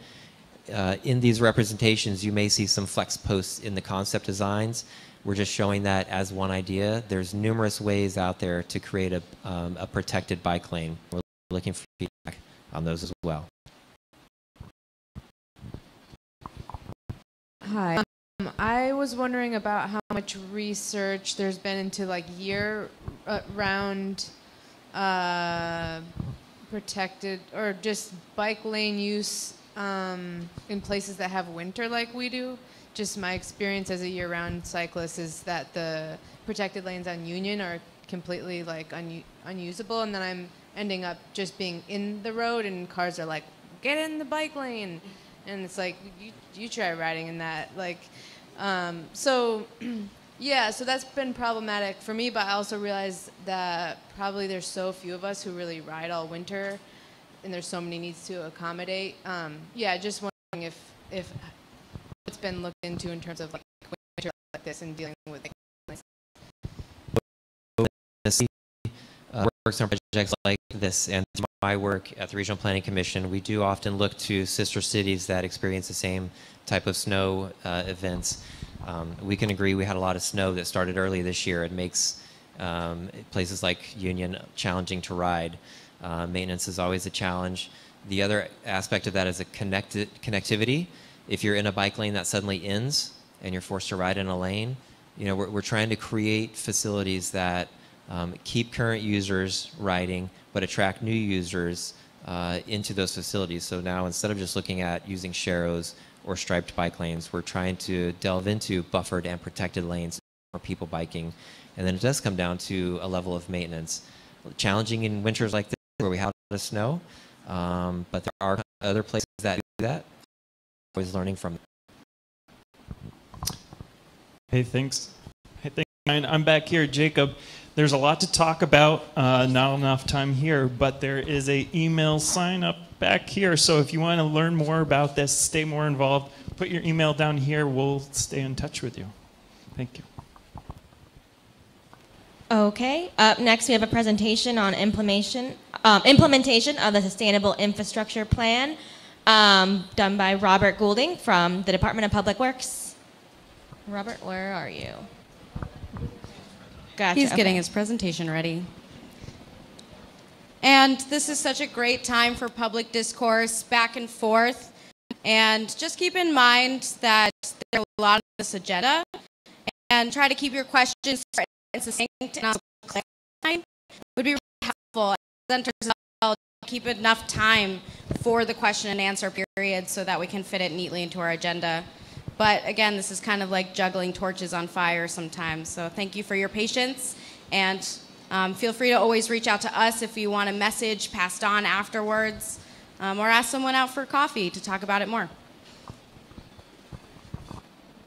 in these representations, you may see some flex posts in the concept designs. We're just showing that as one idea. There's numerous ways out there to create a protected bike lane. We're looking for feedback on those as well. Hi. I was wondering about how much research there's been into year-round protected or just bike lane use in places that have winter like we do. Just my experience as a year-round cyclist is that the protected lanes on Union are completely unusable, and then I'm ending up just being in the road, and cars are like, get in the bike lane, and it's like, you try riding in that, so that's been problematic for me, but I also realize that probably there's so few of us who really ride all winter, and there's so many needs to accommodate. Just wondering if it's been looked into in terms of winter like this and dealing with Works on projects like this, and through my work at the Regional Planning Commission, we do often look to sister cities that experience the same type of snow events. We can agree we had a lot of snow that started early this year. It makes places like Union challenging to ride. Maintenance is always a challenge. The other aspect of that is connectivity. If you're in a bike lane that suddenly ends and you're forced to ride in a lane, we're trying to create facilities that keep current users riding, but attract new users into those facilities. So now, instead of just looking at using sharrows or striped bike lanes, we're trying to delve into buffered and protected lanes for people biking. And then it does come down to a level of maintenance. Challenging in winters like this where we have a lot of snow, but there are other places that do that. always learning from. Hey, thanks. Hey, thanks, Ryan. I'm back here, Jacob. There's a lot to talk about, not enough time here, but there is a email sign up back here. So if you want to learn more about this, stay more involved, put your email down here. We'll stay in touch with you. Thank you. Okay, up next we have a presentation on implementation of the Sustainable Infrastructure Plan done by Robert Goulding from the Department of Public Works. Robert, where are you? Gotcha. He's getting okay. his presentation ready. And this is such a great time for public discourse, back and forth. And just keep in mind that there are a lot on this agenda. And try to keep your questions and succinct and clarifying would be really helpful. Presenters as well, keep enough time for the question and answer period so that we can fit it neatly into our agenda. But again, this is kind of like juggling torches on fire sometimes. So thank you for your patience. And feel free to always reach out to us if you want a message passed on afterwards, or ask someone out for coffee to talk about it more.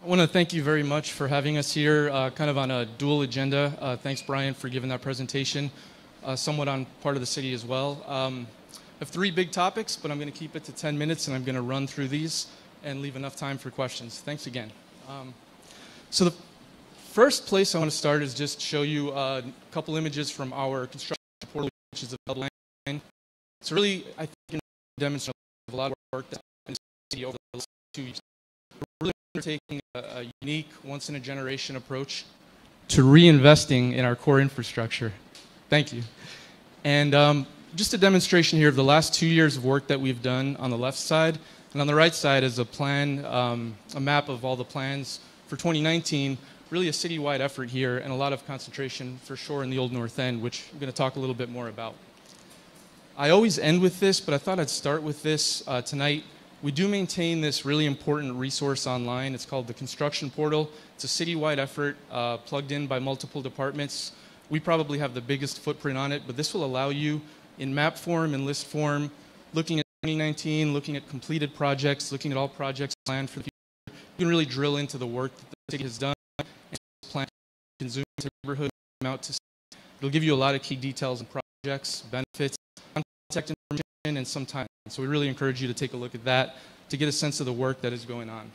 I want to thank you very much for having us here, kind of on a dual agenda. Thanks, Brian, for giving that presentation, somewhat on part of the city as well. I have 3 big topics, but I'm going to keep it to 10 minutes, and I'm going to run through these and leave enough time for questions. Thanks again. So the first place I want to start is just show you a couple images from our construction portal, which is a double line. It's really, I think, demonstrates a lot of work that's been in the city over the last 2 years. We're really undertaking a unique, once-in-a-generation approach to reinvesting in our core infrastructure. Thank you. And just a demonstration here of the last 2 years of work that we've done on the left side. And on the right side is a plan, a map of all the plans for 2019, really a citywide effort here and a lot of concentration for sure in the Old North End, which I'm going to talk a little bit more about. I always end with this, but I thought I'd start with this tonight. We do maintain this really important resource online. It's called the Construction Portal. It's a citywide effort plugged in by multiple departments. We probably have the biggest footprint on it, but this will allow you in map form and list form, looking at 2019, looking at completed projects, looking at all projects planned for the future. You can really drill into the work that the city has done and plan to zoom into neighborhood, out to. It'll give you a lot of key details and projects, benefits, contact information, and some time. So we really encourage you to take a look at that to get a sense of the work that is going on.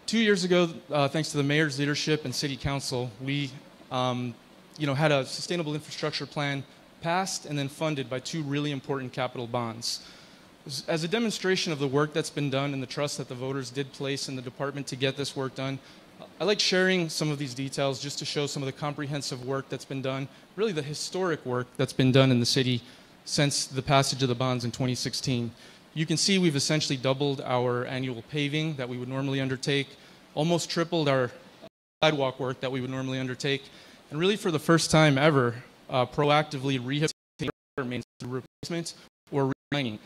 2 years ago, thanks to the mayor's leadership and city council, we had a sustainable infrastructure plan passed and then funded by 2 really important capital bonds. As a demonstration of the work that's been done and the trust that the voters did place in the department to get this work done, I like sharing some of these details just to show some of the comprehensive work that's been done, really the historic work that's been done in the city since the passage of the bonds in 2016. You can see we've essentially doubled our annual paving that we would normally undertake, almost tripled our sidewalk work that we would normally undertake, and really for the first time ever, proactively rehabilitating water mains through replacement or relining.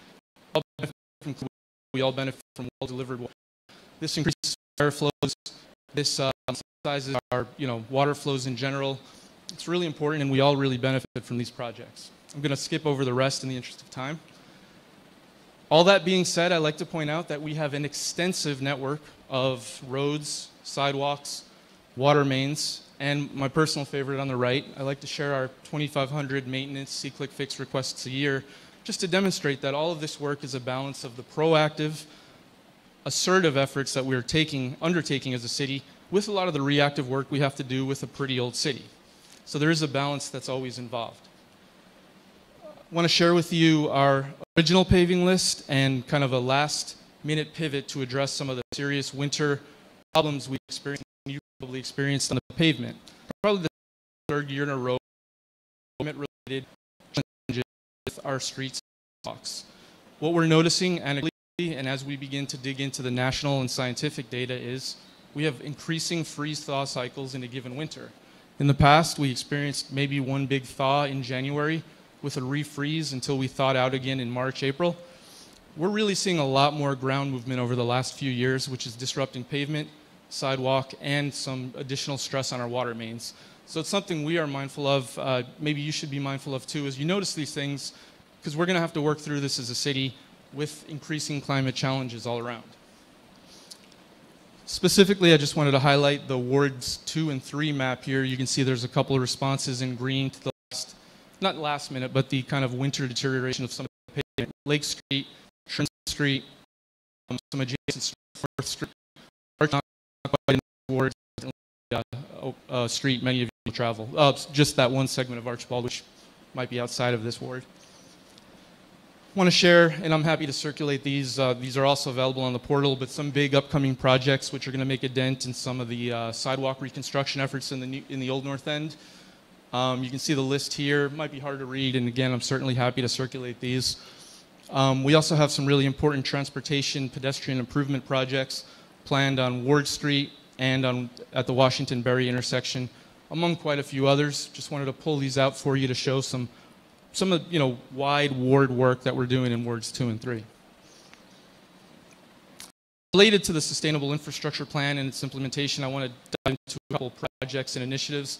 We all benefit from well-delivered water. This increases fire flows. This sizes our water flows in general. It's really important, and we all really benefit from these projects. I'm going to skip over the rest in the interest of time. All that being said, I'd like to point out that we have an extensive network of roads, sidewalks, water mains, and my personal favorite on the right, I like to share our 2,500 maintenance see-click fix requests a year just to demonstrate that all of this work is a balance of the proactive, assertive efforts that we're undertaking as a city with a lot of the reactive work we have to do with a pretty old city. So there is a balance that's always involved. I want to share with you our original paving list and kind of a last-minute pivot to address some of the serious winter problems we experienced and you probably experienced on the pavement. Probably the 3rd year in a row related challenges with our streets and sidewalks. What we're noticing anecdotally, and as we begin to dig into the national and scientific data, is we have increasing freeze-thaw cycles in a given winter. In the past, we experienced maybe one big thaw in January with a refreeze until we thawed out again in March, April. We're really seeing a lot more ground movement over the last few years, which is disrupting pavement, sidewalk, and some additional stress on our water mains. So it's something we are mindful of. Maybe you should be mindful of too as you notice these things, because we're going to have to work through this as a city. with increasing climate challenges all around. Specifically, I just wanted to highlight the wards 2 and 3 map here. You can see there's a couple of responses in green to the not last minute, but the kind of winter deterioration of some of the pavement. Lake Street, Shrine Street, some adjacent street, 4th Street, are not quite in the wards, street many of you travel. Just that one segment of Archibald, which might be outside of this ward. I want to share, and I'm happy to circulate these. These are also available on the portal, but some big upcoming projects which are going to make a dent in some of the sidewalk reconstruction efforts in the Old North End. You can see the list here. It might be hard to read, and again, I'm certainly happy to circulate these. We also have some really important transportation pedestrian improvement projects planned on Ward Street and at the Washington-Berry intersection, among quite a few others. Just wanted to pull these out for you to show some of wide ward work that we're doing in wards 2 and 3. Related to the Sustainable Infrastructure Plan and its implementation, I want to dive into a couple of projects and initiatives.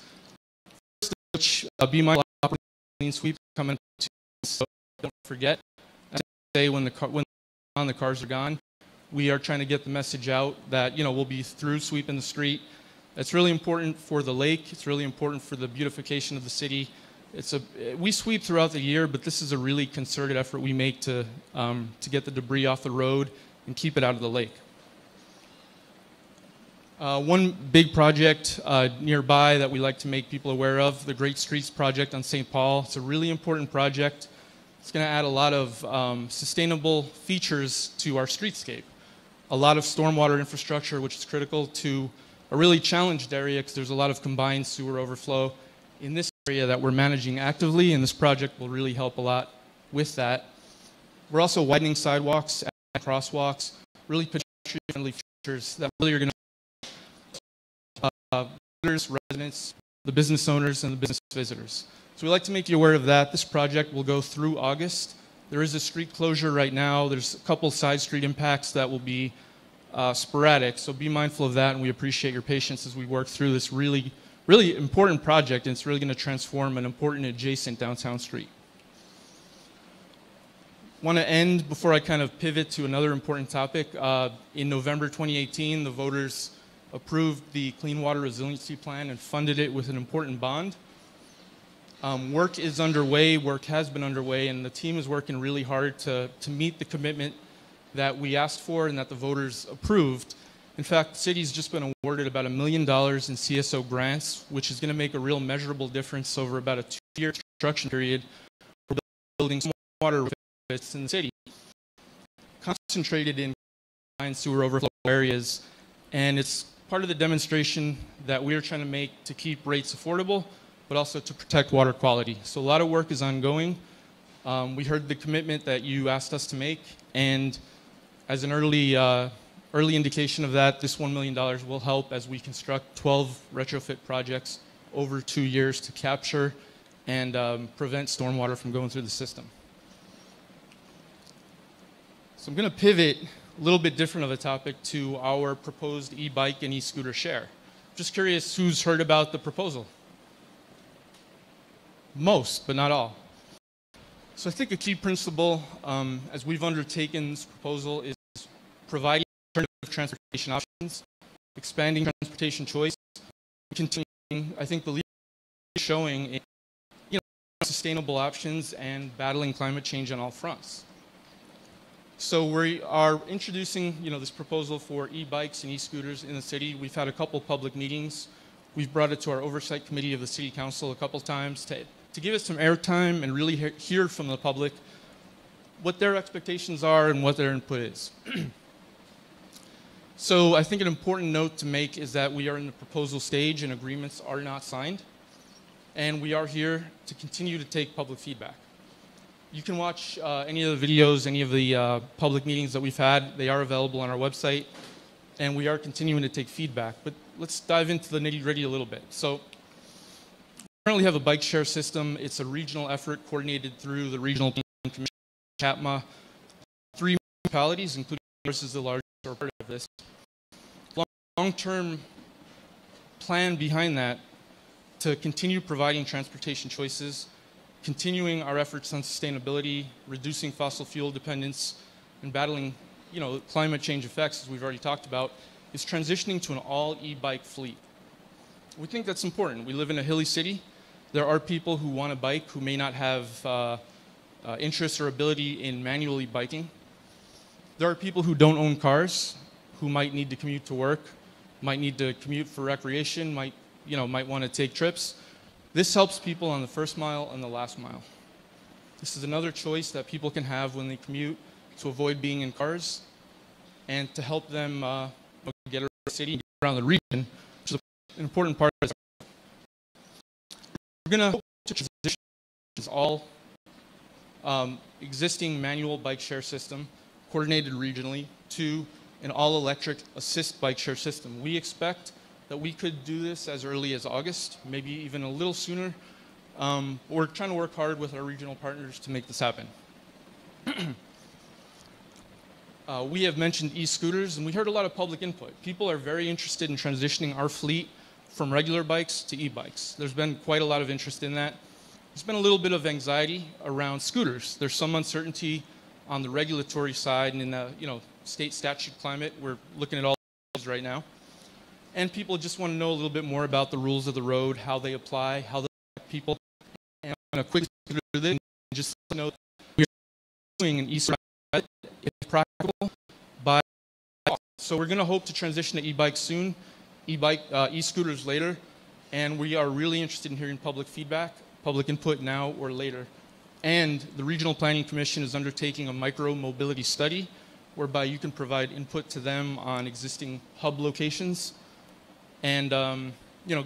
First of which, be mindful of clean sweep coming to, so don't forget. As I say, when the cars are gone, we are trying to get the message out that we'll be through sweeping the street. It's really important for the lake. It's really important for the beautification of the city. We sweep throughout the year, but this is a really concerted effort we make to get the debris off the road and keep it out of the lake. One big project nearby that we like to make people aware of, the Great Streets Project on St. Paul. It's a really important project. It's going to add a lot of sustainable features to our streetscape. A lot of stormwater infrastructure, which is critical to a really challenged area because there's a lot of combined sewer overflow in this area that we're managing actively, and this project will really help a lot with that. We're also widening sidewalks and crosswalks, really pedestrian-friendly features that really are going to residents, the business owners, and the business visitors. So we'd like to make you aware of that. This project will go through August. There is a street closure right now. There's a couple side street impacts that will be sporadic, so be mindful of that, and we appreciate your patience as we work through this really important project, and it's really going to transform an important adjacent downtown street. Want to end before I kind of pivot to another important topic. In November 2018, the voters approved the Clean Water Resiliency Plan and funded it with an important bond. Work is underway, work has been underway, and the team is working really hard to meet the commitment that we asked for and that the voters approved. In fact, the city's just been awarded about $1 million in CSO grants, which is going to make a real measurable difference over about a 2-year construction period for building water retrofits in the city, concentrated in sewer overflow areas. And it's part of the demonstration that we are trying to make to keep rates affordable, but also to protect water quality. So a lot of work is ongoing. We heard the commitment that you asked us to make, and as an early indication of that, this $1 million will help as we construct 12 retrofit projects over 2 years to capture and prevent stormwater from going through the system. So I'm going to pivot a little bit different of a topic to our proposed e-bike and e-scooter share. Just curious who's heard about the proposal? Most, but not all. So I think a key principle as we've undertaken this proposal is providing alternative transportation options, expanding transportation choice, continuing, I think, the leadership showing sustainable options and battling climate change on all fronts. So we are introducing this proposal for e-bikes and e-scooters in the city. We've had a couple public meetings. We've brought it to our Oversight Committee of the City Council a couple times to give us some airtime and really hear from the public what their expectations are and what their input is. So I think an important note to make is that we are in the proposal stage and agreements are not signed. And we are here to continue to take public feedback. You can watch any of the videos, any of the public meetings that we've had. They are available on our website. And we are continuing to take feedback. But let's dive into the nitty-gritty a little bit. So we currently have a bike share system. It's a regional effort coordinated through the Regional Planning Commission, CAPMA. 3 municipalities, including ours, is the largest part of this. Long-term plan behind that to continue providing transportation choices, continuing our efforts on sustainability, reducing fossil fuel dependence, and battling, climate change effects, as we've already talked about, is transitioning to an all e-bike fleet. We think that's important. We live in a hilly city. There are people who want to bike who may not have interest or ability in manually biking. There are people who don't own cars, who might need to commute to work, might need to commute for recreation, might want to take trips. This helps people on the first mile and the last mile. This is another choice that people can have when they commute to avoid being in cars and to help them get around the city, get around the region, which is an important part of it. We're going to transition all existing manual bike share system, coordinated regionally, to an all-electric assist bike share system. We expect that we could do this as early as August, maybe even a little sooner. We're trying to work hard with our regional partners to make this happen. We have mentioned e-scooters, and we heard a lot of public input. People are very interested in transitioning our fleet from regular bikes to e-bikes. There's been quite a lot of interest in that. There's been a little bit of anxiety around scooters. There's some uncertainty on the regulatory side, and in the state statute climate, we're looking at all those right now. And people just want to know a little bit more about the rules of the road, how they apply, how they affect people. And I'm going to quickly go through this and just know that we're doing an e-scooter if practical by fall. So we're going to hope to transition to e-bikes soon, e-scooters later, and we are really interested in hearing public feedback, public input now or later. And the Regional Planning Commission is undertaking a micro-mobility study whereby you can provide input to them on existing hub locations and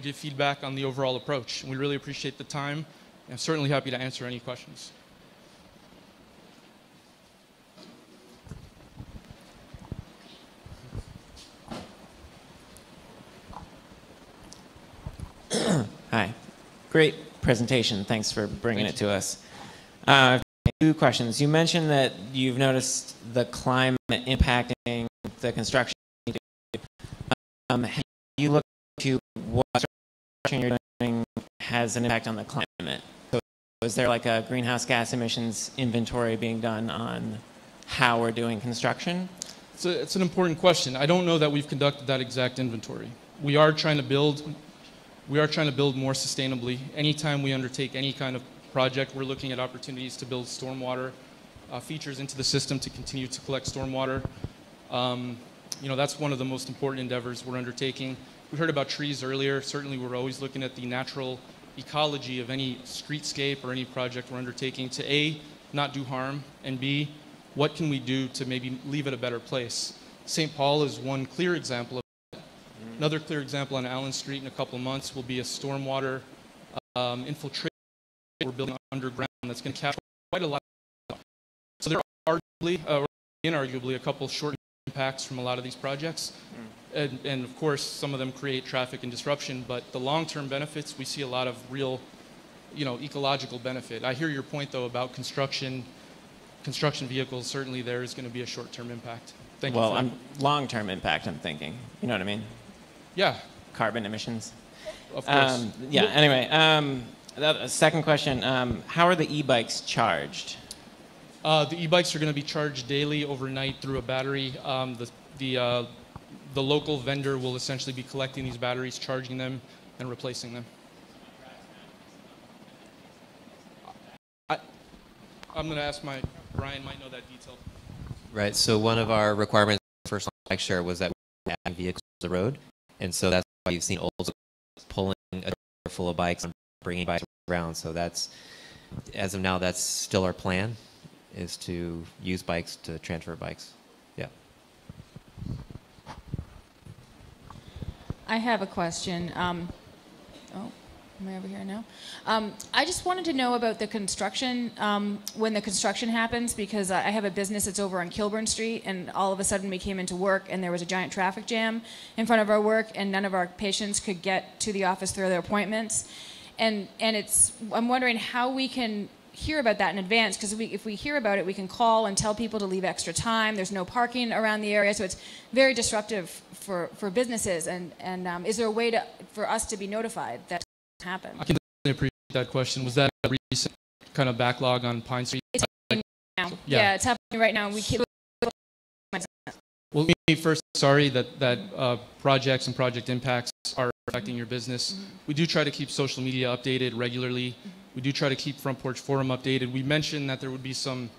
give feedback on the overall approach. And we really appreciate the time, and I'm certainly happy to answer any questions. Hi. Great presentation. Thanks for bringing it to us. Two questions. You mentioned that you've noticed the climate impacting the construction. Have you looked to what construction you're doing has an impact on the climate? So is there like a greenhouse gas emissions inventory being done on how we're doing construction? It's an important question. I don't know that we've conducted that exact inventory. We are trying to build more sustainably. Anytime we undertake any kind of project, we're looking at opportunities to build stormwater features into the system to continue to collect stormwater. That's one of the most important endeavors we're undertaking. We heard about trees earlier. Certainly, we're always looking at the natural ecology of any streetscape or any project we're undertaking to A, not do harm, and B, what can we do to maybe leave it a better place? St. Paul is one clear example of that. Another clear example on Allen Street in a couple of months will be a stormwater infiltration we're building underground that's going to capture quite a lot. So there are inarguably a couple short impacts from a lot of these projects. And of course, some of them create traffic and disruption, but the long-term benefits, we see a lot of real, ecological benefit. I hear your point, though, about construction vehicles. Certainly there is going to be a short-term impact. Thank you. Well, long-term impact, I'm thinking. You know what I mean? Yeah. Carbon emissions. Of course. Anyway, the second question, how are the e-bikes charged? The e-bikes are going to be charged daily, overnight, through a battery. The local vendor will essentially be collecting these batteries, charging them, and replacing them. I'm going to ask Brian might know that detail. Right, so one of our requirements for bike share was that we had vehicles on the road, and so that's why you've seen Olds pulling a trailer full of bikes and bringing bikes around. So that's, as of now, that's still our plan, is to use bikes to transfer bikes. Yeah. I have a question. Am I over here now? I just wanted to know about the construction, when the construction happens, because I have a business that's over on Kilburn Street, and all of a sudden we came into work and there was a giant traffic jam in front of our work, and none of our patients could get to the office through their appointments. And I'm wondering how we can hear about that in advance, because if we hear about it, we can call and tell people to leave extra time. There's no parking around the area, so it's very disruptive for businesses. And is there a way for us to be notified that happen? I can appreciate that question. Was that a recent kind of backlog on Pine Street? It's happening now. Yeah, it's happening right now. We keep Well, let me first, sorry that projects and project impacts are affecting your business. We do try to keep social media updated regularly. We do try to keep Front Porch Forum updated. We mentioned that there would be some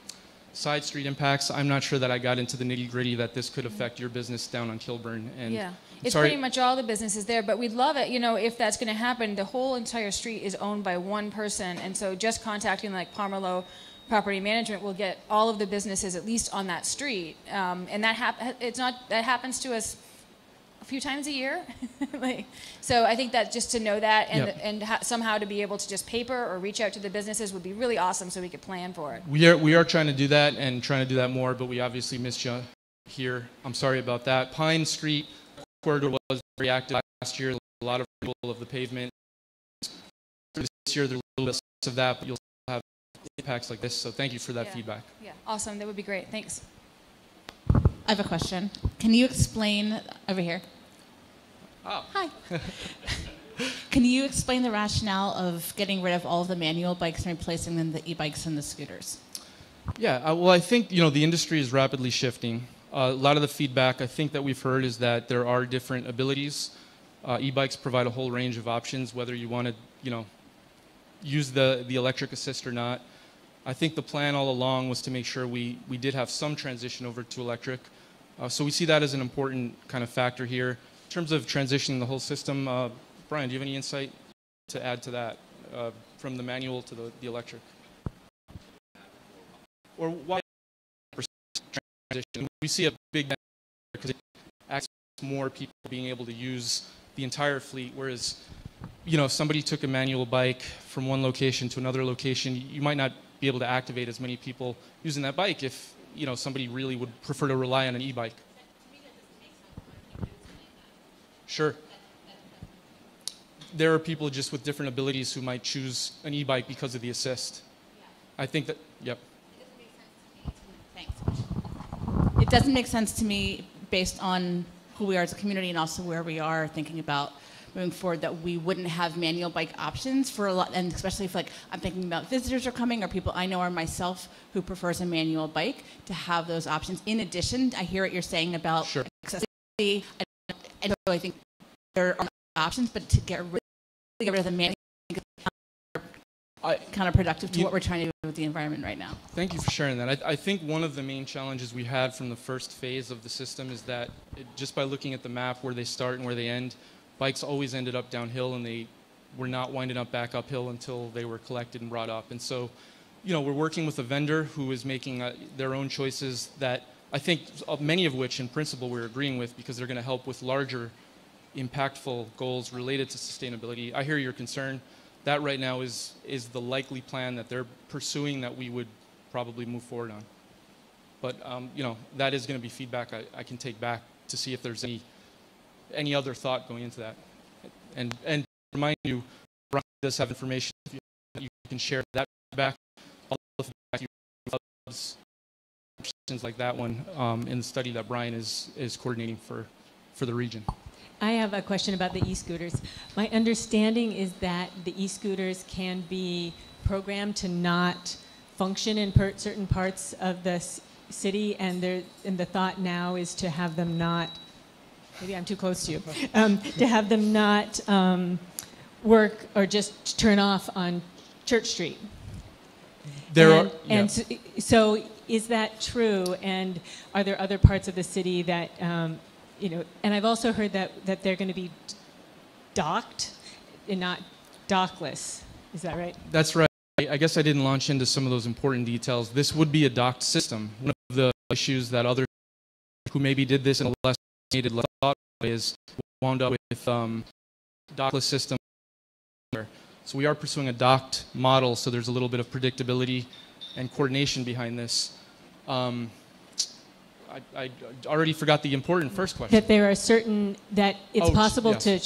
side street impacts. I'm not sure that I got into the nitty-gritty that this could affect your business down on Kilburn. And yeah, it's sorry. pretty much all the businesses there, but we'd love it, you know, if that's going to happen. The whole entire street is owned by one person, and so just contacting like Pomerleau Property Management will get all of the businesses at least on that street, and that happens to us a few times a year. So I think that just to know that and somehow to be able to just paper or reach out to the businesses would be really awesome, so we could plan for it. We are trying to do that and trying to do that more, but we obviously missed you here. I'm sorry about that. Pine Street corridor was very active last year. A lot of people of the pavement. This year there's a little bit less of that, but you'll still have impacts like this. So thank you for that feedback. Yeah, awesome. That would be great. Thanks. I have a question. Can you explain over here? Oh. Hi. Can you explain the rationale of getting rid of all of the manual bikes and replacing them with the e-bikes and the scooters? Yeah, well, I think the industry is rapidly shifting. A lot of the feedback I think that we've heard is that there are different abilities. E-bikes provide a whole range of options, whether you want to use the electric assist or not. I think the plan all along was to make sure we did have some transition over to electric. So we see that as an important kind of factor here. In terms of transitioning the whole system, Brian, do you have any insight to add to that, from the manual to the electric? Or why transition? We see a big benefit because it acts more people being able to use the entire fleet, whereas if somebody took a manual bike from one location to another location, you might not be able to activate as many people using that bike if somebody really would prefer to rely on an e-bike. Sure. There are people just with different abilities who might choose an e-bike because of the assist. I think that, yep. It doesn't make sense to me based on who we are as a community and also where we are thinking about moving forward, that we wouldn't have manual bike options for a lot, and especially if I'm thinking about visitors are coming or people I know or myself who prefers a manual bike, to have those options. In addition, I hear what you're saying about accessibility, and so I think there are options, but to get rid of the manual counterproductive to what we're trying to do with the environment right now. Thank you for sharing that. I think one of the main challenges we had from the first phase of the system is that just by looking at the map where they start and where they end, bikes always ended up downhill and they were not winding up back uphill until they were collected and brought up. And so, we're working with a vendor who is making their own choices that I think many of which in principle we're agreeing with, because they're going to help with larger impactful goals related to sustainability. I hear your concern. That right now is the likely plan that they're pursuing that we would probably move forward on. But that is going to be feedback I can take back to see if there's any other thought going into that. And remind you, Brian does have information you can share that back. All the feedback you questions like that one in the study that Brian is coordinating for the region. I have a question about the e-scooters. My understanding is that the e-scooters can be programmed to not function in certain parts of the city, and the thought now is to have them not, maybe I'm too close to you, to have them not work or just turn off on Church Street. So is that true, and are there other parts of the city that and I've also heard that they're going to be docked and not dockless. Is that right? That's right. I guess I didn't launch into some of those important details. This would be a docked system. One of the issues that others who maybe did this in a less needed thought is wound up with dockless system. So we are pursuing a docked model, so there's a little bit of predictability and coordination behind this. I already forgot the important first question. That there are certain, that it's possible to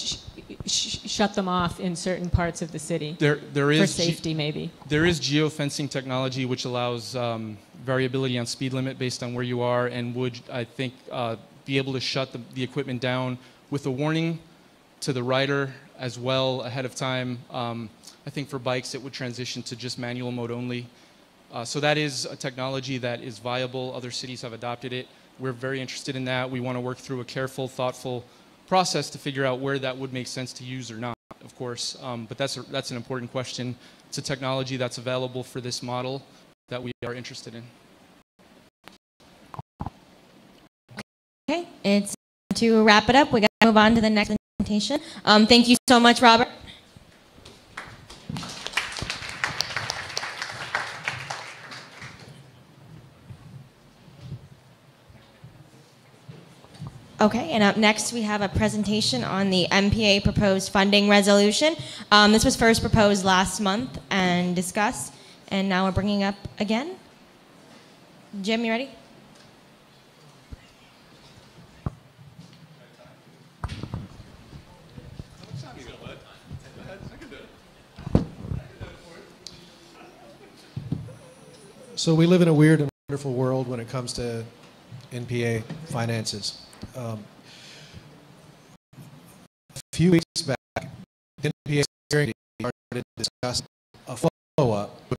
shut them off in certain parts of the city. There is for safety, maybe. There is geofencing technology which allows variability on speed limit based on where you are, and would, I think, be able to shut the equipment down with a warning to the rider as well ahead of time. I think for bikes it would transition to just manual mode only. So that is a technology that is viable. Other cities have adopted it. We're very interested in that. We want to work through a careful, thoughtful process to figure out where that would make sense to use or not, of course. But that's an important question. It's a technology that's available for this model that we are interested in. Okay, it's to wrap it up. We got to move on to the next presentation. Thank you so much, Robert. Okay, and up next we have a presentation on the NPA proposed funding resolution. This was first proposed last month and discussed, and now we're bringing up again. Jim, you ready? So we live in a weird and wonderful world when it comes to NPA finances. A few weeks back, NPA steering committee started to discuss a follow-up to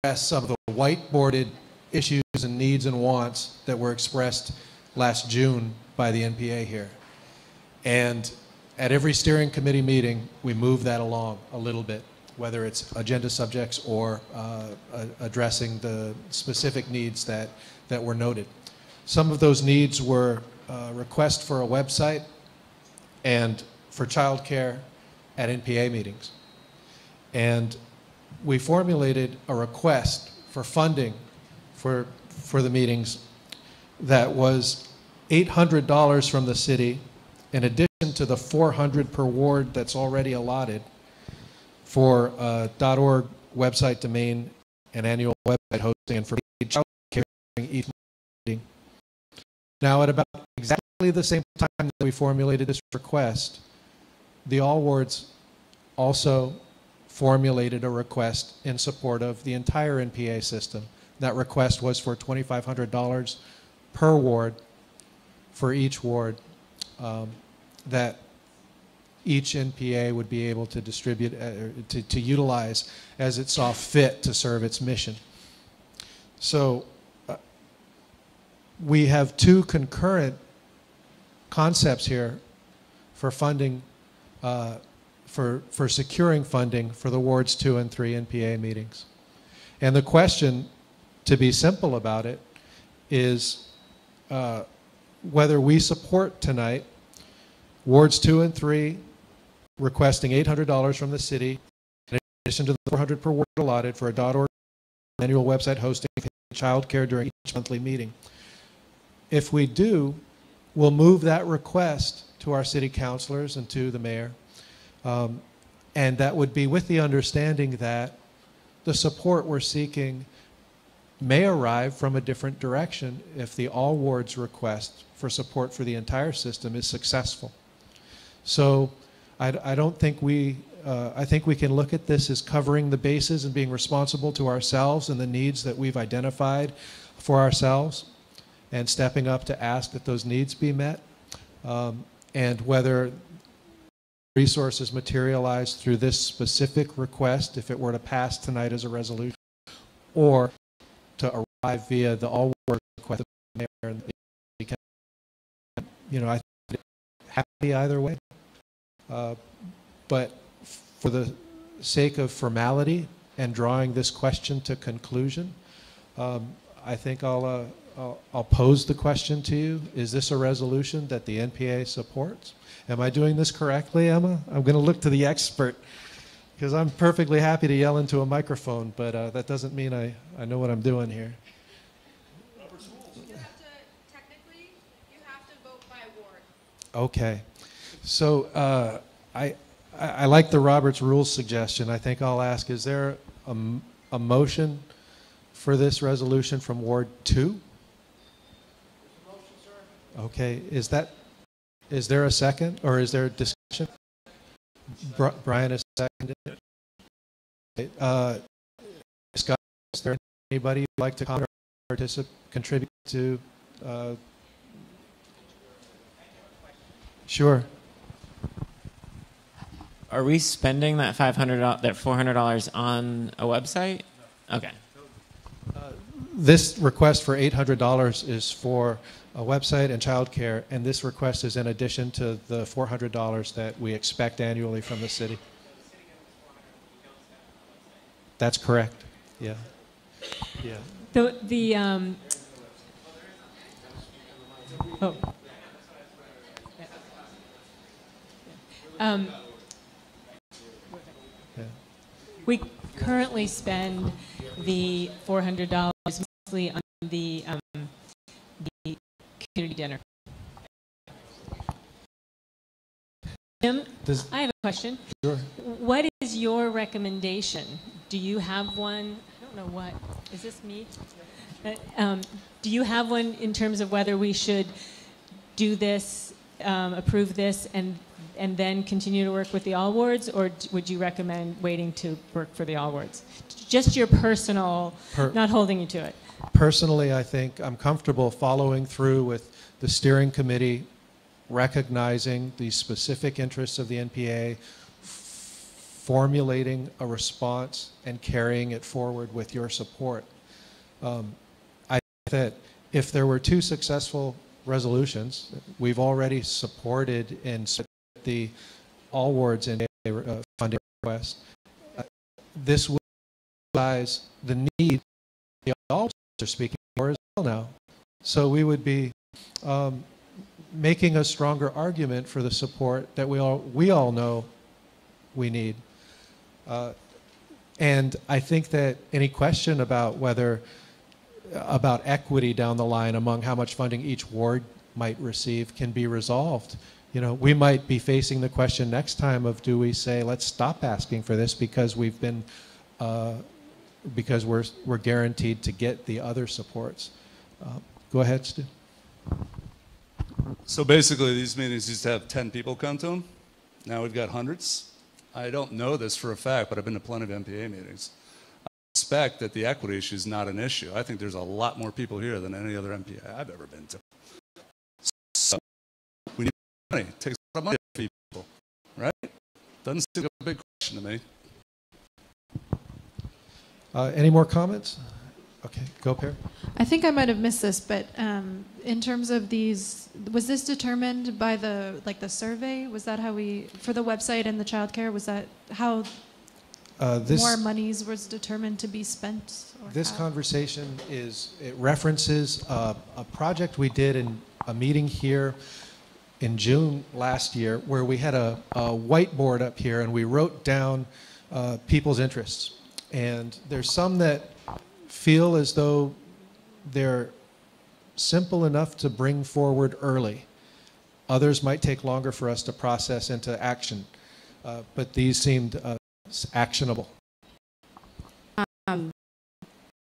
address some of the whiteboarded issues and needs and wants that were expressed last June by the NPA here. And at every steering committee meeting, we move that along a little bit, whether it's agenda subjects or addressing the specific needs that were noted. Some of those needs were request for a website and for childcare at NPA meetings. And we formulated a request for funding for the meetings that was $800 from the city in addition to the $400 per ward that's already allotted for .org website domain and annual website hosting and for childcare during each meeting. Now, at about exactly the same time that we formulated this request, the All Wards also formulated a request in support of the entire NPA system. That request was for $2,500 per ward for each ward that each NPA would be able to distribute, to utilize as it saw fit to serve its mission. So we have two concurrent concepts here for funding, for securing funding for the Wards 2 and 3 NPA meetings. And the question, to be simple about it, is whether we support tonight Wards 2 and 3 requesting $800 from the city in addition to the $400 per ward allotted for a .org annual website hosting childcare during each monthly meeting. If we do, we'll move that request to our city councilors and to the mayor, and that would be with the understanding that the support we're seeking may arrive from a different direction if the All Wards request for support for the entire system is successful. So I don't think I think we can look at this as covering the bases and being responsible to ourselves and the needs that we've identified for ourselves and stepping up to ask that those needs be met, and whether resources materialize through this specific request, if it were to pass tonight as a resolution, or to arrive via the All Wards request of the mayor and the county. You know, I think happy either way. But for the sake of formality and drawing this question to conclusion, I think I'll pose the question to you. Is this a resolution that the NPA supports? Am I doing this correctly, Emma? I'm going to look to the expert because I'm perfectly happy to yell into a microphone, but that doesn't mean I know what I'm doing here. Technically, you have to vote by ward. Okay. So I like the Robert's Rules suggestion. I think I'll ask, is there a motion for this resolution from Ward 2? Okay. Is there a second, or is there discussion? Brian has seconded it. Scott, is there anybody who'd like to comment or contribute to? Sure. Are we spending that $400 on a website? Okay. this request for $800 is for a website and childcare, and this request is in addition to the $400 that we expect annually from the city. That's correct. Yeah. Yeah. Oh. We currently spend the $400 mostly on the community dinner. Jim, I have a question. Sure. What is your recommendation? Do you have one? I don't know what. Is this me? Do you have one in terms of whether we should do this, approve this, and then continue to work with the all wards, or would you recommend waiting to work for the all wards? Just your personal, not holding you to it. Personally, I think I'm comfortable following through with the steering committee, recognizing the specific interests of the NPA, formulating a response, and carrying it forward with your support. I think that if there were 2 successful resolutions, we've already supported in the all wards and funding request. This will realize the need the all wards are speaking for as well now. So we would be making a stronger argument for the support that we all know we need. And I think that any question about about equity down the line among how much funding each ward might receive can be resolved. You know, we might be facing the question next time of, do we say, let's stop asking for this because we've been, because we're guaranteed to get the other supports. Go ahead, Stu. So basically, these meetings used to have 10 people come to them. Now we've got hundreds. I don't know this for a fact, but I've been to plenty of NPA meetings. I expect that the equity issue is not an issue. I think there's a lot more people here than any other NPA I've ever been to. So we need money. It takes a lot of money to feed people, right? Doesn't seem like a big question to me. Any more comments? Okay, go Perry. I think I might have missed this, but in terms of these, was this determined by the survey? Was that how for the website and the childcare? Was that how more monies was determined to be spent? This conversation it references a project we did in a meeting here in June last year, where we had a whiteboard up here and we wrote down people's interests. And there's some that feel as though they're simple enough to bring forward early. Others might take longer for us to process into action, but these seemed actionable. And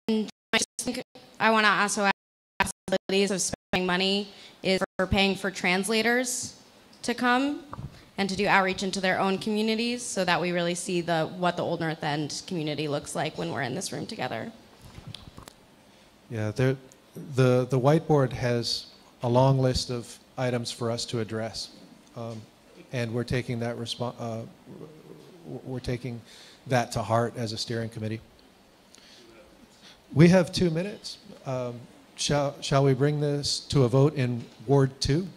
I think I want to also ask possibilities of spending money is for paying for translators to come and to do outreach into their own communities, so that we really see what the Old North End community looks like when we're in this room together. Yeah, the whiteboard has a long list of items for us to address, and we're taking that to heart as a steering committee. We have 2 minutes. Shall we bring this to a vote in Ward 2?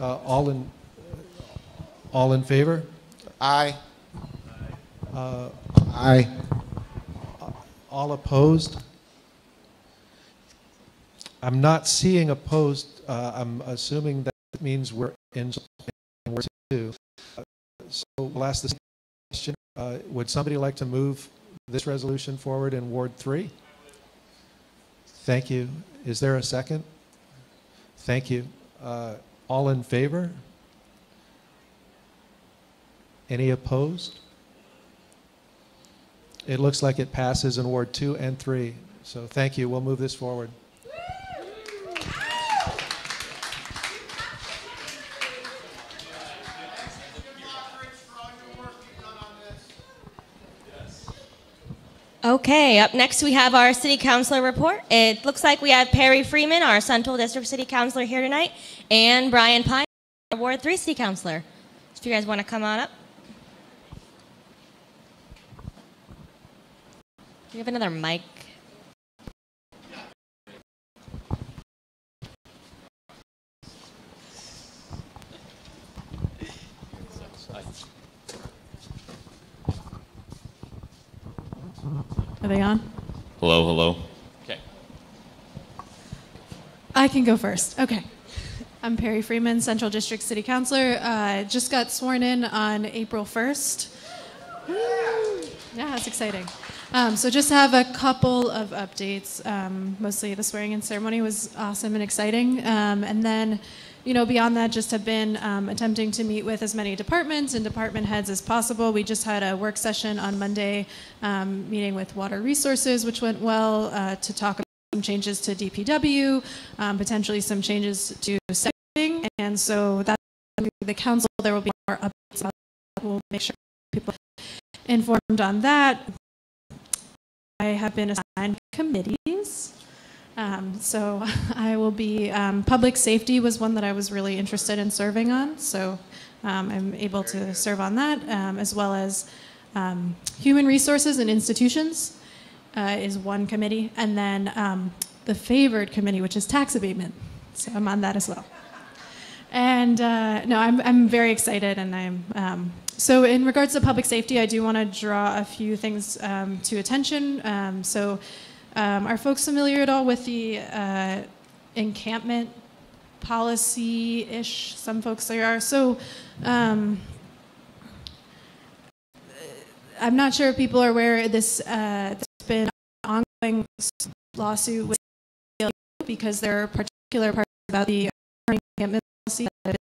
All in favor? Aye. Aye. All opposed? I'm not seeing opposed. I'm assuming that means we're in Ward 2. So we'll ask this question. Would somebody like to move this resolution forward in Ward 3? Thank you. Is there a second? Thank you. All in favor? Any opposed? It looks like it passes in Ward 2 and 3. So thank you. We'll move this forward. Okay, up next we have our city councilor report. It looks like we have Perry Freeman, our Central District City Councilor, here tonight, and Brian Pine, our Ward 3 City Councilor. So if you guys want to come on up. Do you have another mic Are they on? Hello, hello. Okay. I can go first. Okay. I'm Perry Freeman, Central District City Councilor. Just got sworn in on April 1st. Yeah, that's exciting. So just have a couple of updates. Mostly the swearing-in ceremony was awesome and exciting. And then, beyond that, just have been attempting to meet with as many departments and department heads as possible. We just had a work session on Monday, meeting with Water Resources, which went well, to talk about some changes to DPW, potentially some changes to setting. And so that's the council. There will be more updates about that. We'll make sure people are informed on that. I have been assigned committees. So I will be, public safety was one that I was really interested in serving on. So I'm able to serve on that, as well as human resources and institutions is one committee. And then the favored committee, which is tax abatement. So I'm on that as well. And no, I'm very excited, and I'm so in regards to public safety, I do want to draw a few things to attention. Are folks familiar at all with the encampment policy-ish? Some folks there are. So I'm not sure if people are aware this. There's been an ongoing lawsuit with the ACLU because there are particular parts about the encampment policy that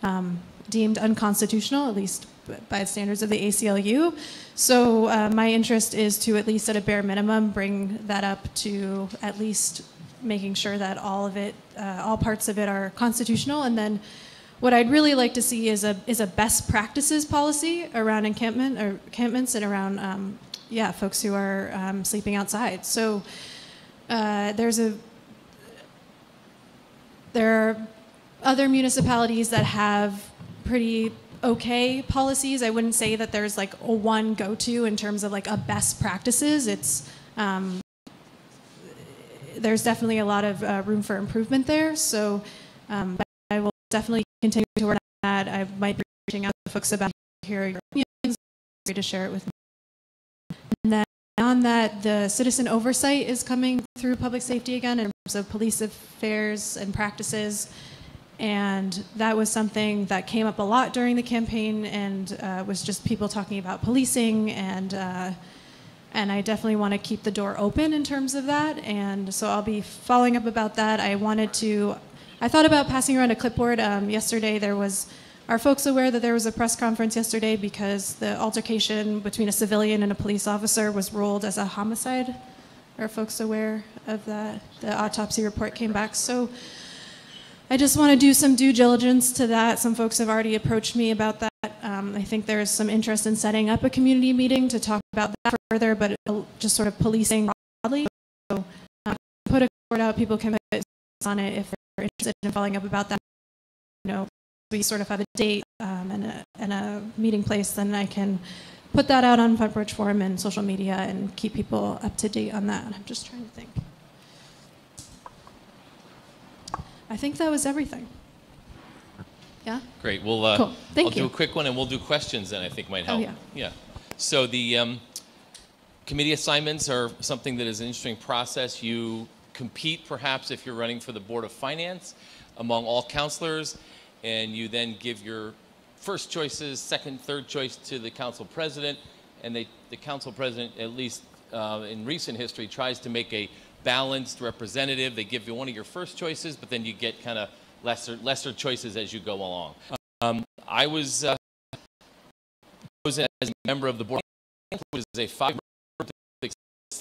have been deemed unconstitutional, at least by the standards of the ACLU. So my interest is to, at least at a bare minimum, bring that up to at least making sure that all of it, all parts of it are constitutional. And then what I'd really like to see is a best practices policy around encampments and around folks who are sleeping outside. So there are other municipalities that have pretty okay policies. I wouldn't say that there's like a one go-to in terms of like a best practices. It's there's definitely a lot of room for improvement there. So but I will definitely continue to work on that. I might be reaching out to folks about here your opinions, to share it with me. And then on that, the citizen oversight is coming through public safety again in terms of police affairs and practices. And that was something that came up a lot during the campaign, and was just people talking about policing, and I definitely want to keep the door open in terms of that. And so I'll be following up about that. I thought about passing around a clipboard. Yesterday are folks aware that there was a press conference yesterday because the altercation between a civilian and a police officer was ruled as a homicide? Are folks aware of that? The autopsy report came back. So I just want to do some due diligence to that. Some folks have already approached me about that. I think there's some interest in setting up a community meeting to talk about that further, but just sort of policing broadly. So put a word out. People can put on it if they're interested in following up about that. We sort of have a date and a meeting place, then I can put that out on Front Porch Forum and social media and keep people up to date on that. I'm just trying to think. I think that was everything. Yeah? Great. Well, cool. Thank I'll you. do a quick one, and we'll do questions then I think might help. Oh, yeah. So the committee assignments are something that is an interesting process. You compete, perhaps, if you're running for the Board of Finance among all counselors, and you then give your first choices, second, third choice to the council president, and the council president, at least in recent history, tries to make a balanced representative. They give you one of your first choices, but then you get kind of lesser choices as you go along. I was chosen as a member of the board, which is a 5-member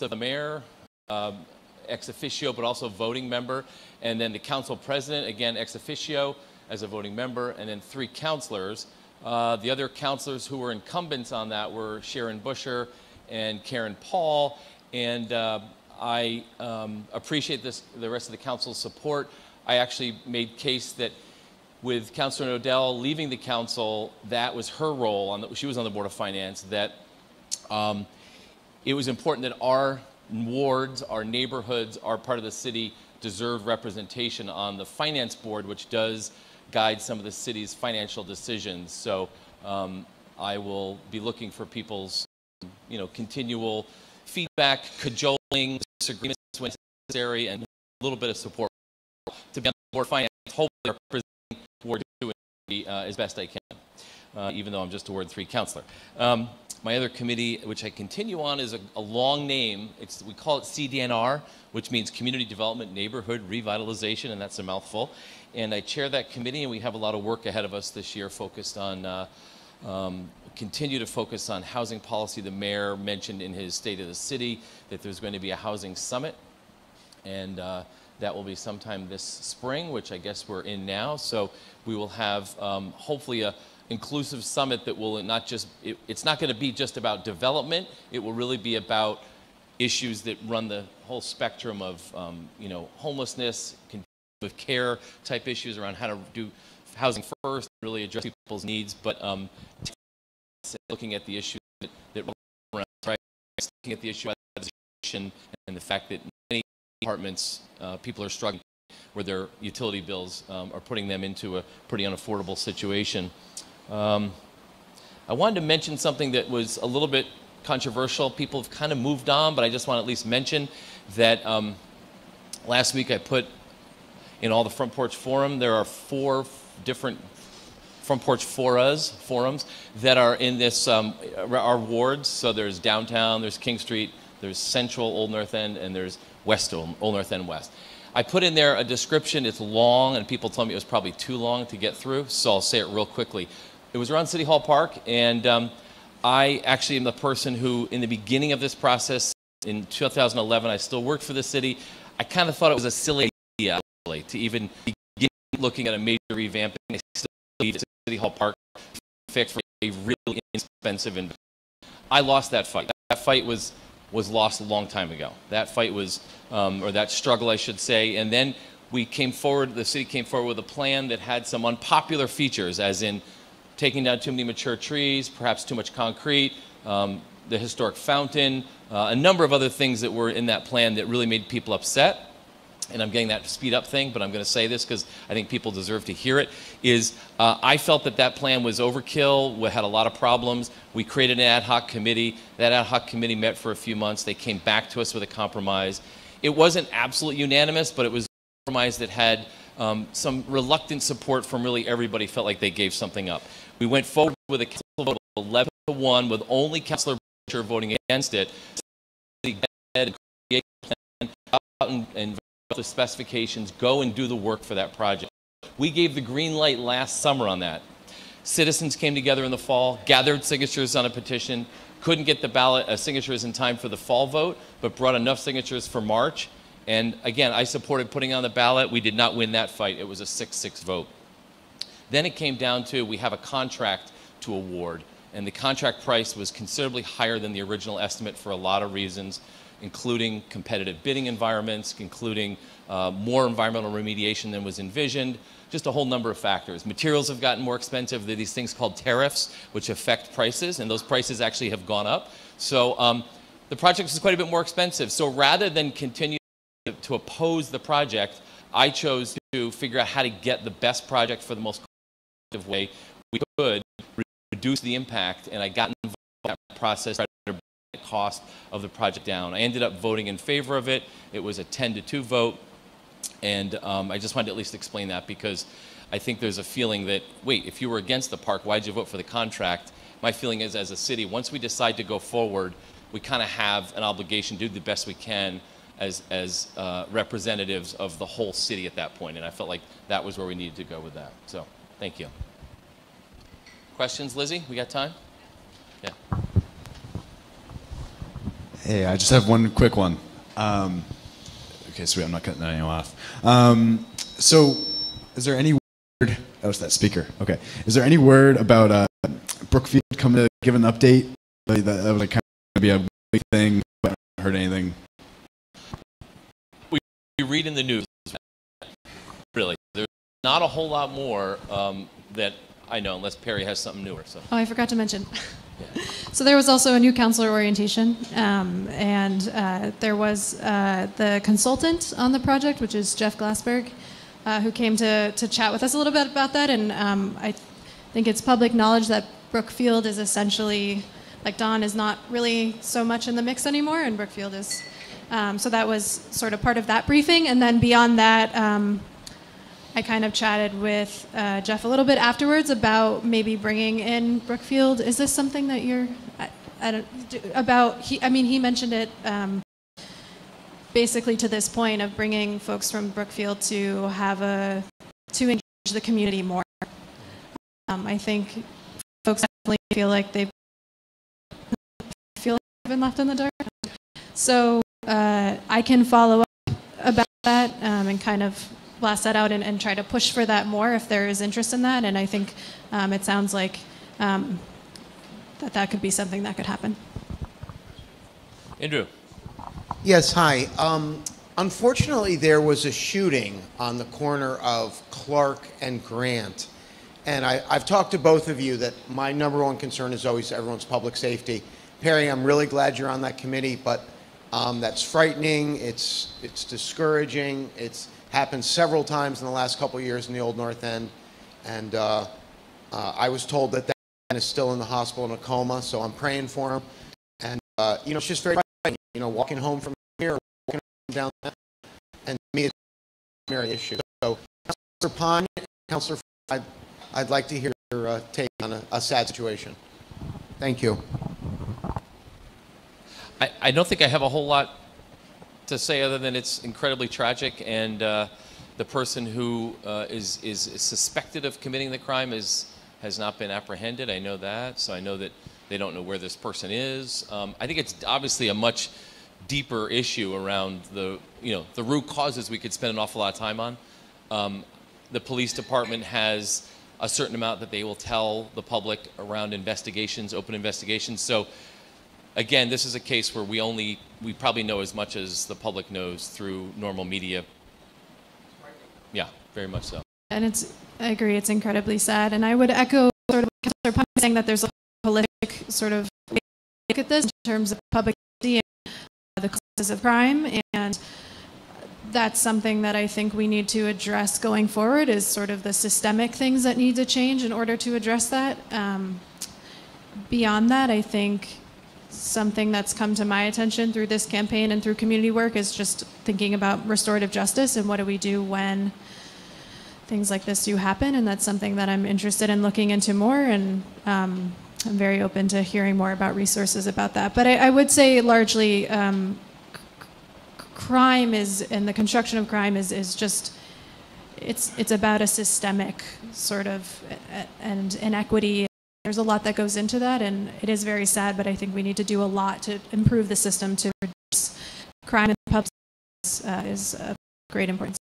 of the mayor, ex officio, but also voting member, and then the council president, again ex officio as a voting member, and then 3 councilors. The other councilors who were incumbents on that were Sharon Busher and Karen Paul, and I appreciate the rest of the council's support. I actually made case that with Councilor Odell leaving the council, that was her role, she was on the Board of Finance, that it was important that our wards, our neighborhoods, our part of the city deserved representation on the finance board, which does guide some of the city's financial decisions. So I will be looking for people's continual feedback, cajoling, disagreements when necessary, and a little bit of support to be on the board of finance. Hopefully, representing Ward 2 as best I can, even though I'm just a Ward 3 counselor. My other committee, which I continue on, is a long name. We call it CDNR, which means Community Development Neighborhood Revitalization, and that's a mouthful. And I chair that committee, and we have a lot of work ahead of us this year focused on, continue to focus on housing policy. The mayor mentioned in his State of the City that there's going to be a housing summit, and that will be sometime this spring, which I guess we're in now. So we will have hopefully a inclusive summit that will not just, it's not going to be just about development. It will really be about issues that run the whole spectrum of, you know, homelessness, with care type issues around how to do housing first, really address people's needs, but looking at the issue that around price, looking at the issue of education and the fact that many apartments, people are struggling where their utility bills are putting them into a pretty unaffordable situation. I wanted to mention something that was a little bit controversial. People have kind of moved on, but I just want to at least mention that last week I put in all the Front Porch Forum, there are 4 different Front Porch forums that are in this, our wards. So there's downtown, there's King Street, there's Central Old North End, and there's West Old North End West. I put in there a description. It's long, and people told me it was probably too long to get through, so I'll say it real quickly. It was around City Hall Park, and I actually am the person who, in the beginning of this process, in 2011, I still worked for the city. I kind of thought it was a silly idea to even begin looking at a major revamping. I still believe City Hall Park fixed for a really inexpensive investment. I lost that fight. That fight was lost a long time ago. That fight was, or that struggle, I should say, and then we came forward, the city came forward with a plan that had some unpopular features, as in taking down too many mature trees, perhaps too much concrete, the historic fountain, a number of other things that were in that plan that really made people upset. And I'm getting that speed up thing, but I'm going to say this because I think people deserve to hear it, is I felt that that plan was overkill, we had a lot of problems. We created an ad hoc committee. That ad hoc committee met for a few months. They came back to us with a compromise. It wasn't absolutely unanimous, but it was a compromise that had some reluctant support from really everybody. Felt like they gave something up. We went forward with a council vote of 11-1 with only Councilor Butcher voting against it. And the specifications, go and do the work for that project. We gave the green light last summer on that. Citizens came together in the fall, gathered signatures on a petition, couldn't get the ballot signatures in time for the fall vote, but brought enough signatures for March. And again, I supported putting on the ballot. We did not win that fight. It was a 6-6 vote. Then it came down to, we have a contract to award, and the contract price was considerably higher than the original estimate for a lot of reasons, including competitive bidding environments, including more environmental remediation than was envisioned, just a whole number of factors. Materials have gotten more expensive. There are these things called tariffs, which affect prices, and those prices actually have gone up. So the project is quite a bit more expensive. So rather than continue to oppose the project, I chose to figure out how to get the best project for the most effective way we could, reduce the impact, and I got involved in that process to bring the cost of the project down. I ended up voting in favor of it. It was a 10-2 vote, and I just wanted to at least explain that, because I think there's a feeling that, wait, if you were against the park, why'd you vote for the contract? My feeling is, as a city, once we decide to go forward, we kind of have an obligation to do the best we can as representatives of the whole city at that point, and I felt like that was where we needed to go with that. So, thank you. Questions, Lizzie? We got time? Yeah. Hey, I just have one quick one. Okay, sweet, I'm not cutting anyone off. So, is there any word, oh, it's that speaker, okay. Is there any word about Brookfield coming to give an update? That would like kind of be a big thing, but I haven't heard anything. We read in the news, really. There's not a whole lot more that I know, unless Perry has something newer. So. Oh, I forgot to mention. So there was also a new counselor orientation, and there was the consultant on the project, which is Jeff Glassberg, who came to chat with us a little bit about that. And I think it's public knowledge that Brookfield is essentially like Don is not really so much in the mix anymore, and Brookfield is. So that was sort of part of that briefing. And then beyond that, I kind of chatted with Jeff a little bit afterwards about maybe bringing in Brookfield. Is this something that you're, I don't, about, he mentioned it basically to this point of bringing folks from Brookfield to to engage the community more. I think folks definitely feel like they've been left in the dark. So I can follow up about that and kind of blast that out and try to push for that more if there is interest in that. And I think it sounds like that could be something that could happen. Andrew. Yes, hi. Unfortunately, there was a shooting on the corner of Clark and Grant. And I've talked to both of you that my number one concern is always everyone's public safety. Perry, I'm really glad you're on that committee, but that's frightening. It's discouraging. It's happened several times in the last couple of years in the Old North End. And I was told that man is still in the hospital in a coma, so I'm praying for him. And, it's just very frightening, walking home from here, walking down that, and to me, it's a primary issue. So, Councillor Pine, Councillor, I'd like to hear your take on a sad situation. Thank you. I don't think I have a whole lot to say other than it's incredibly tragic, and the person who is suspected of committing the crime has not been apprehended. I know that, so I know that they don't know where this person is. I think it's obviously a much deeper issue around the root causes we could spend an awful lot of time on. The police department has a certain amount that they will tell the public around investigations, open investigations. So again, this is a case where we probably know as much as the public knows through normal media. Yeah, very much so. And I agree, it's incredibly sad. And I would echo sort of Councillor Pine saying that there's a holistic sort of look at this in terms of public safety and the causes of crime. And that's something that I think we need to address going forward, is sort of the systemic things that need to change in order to address that. Beyond that, I think something that's come to my attention through this campaign and through community work is just thinking about restorative justice and what do we do when things like this do happen. And that's something that I'm interested in looking into more, and I'm very open to hearing more about resources about that. But I would say largely crime and the construction of crime is just, it's about a systemic sort of and inequity. There's a lot that goes into that, and it is very sad, but I think we need to do a lot to improve the system to reduce crime in the pubs is of great importance.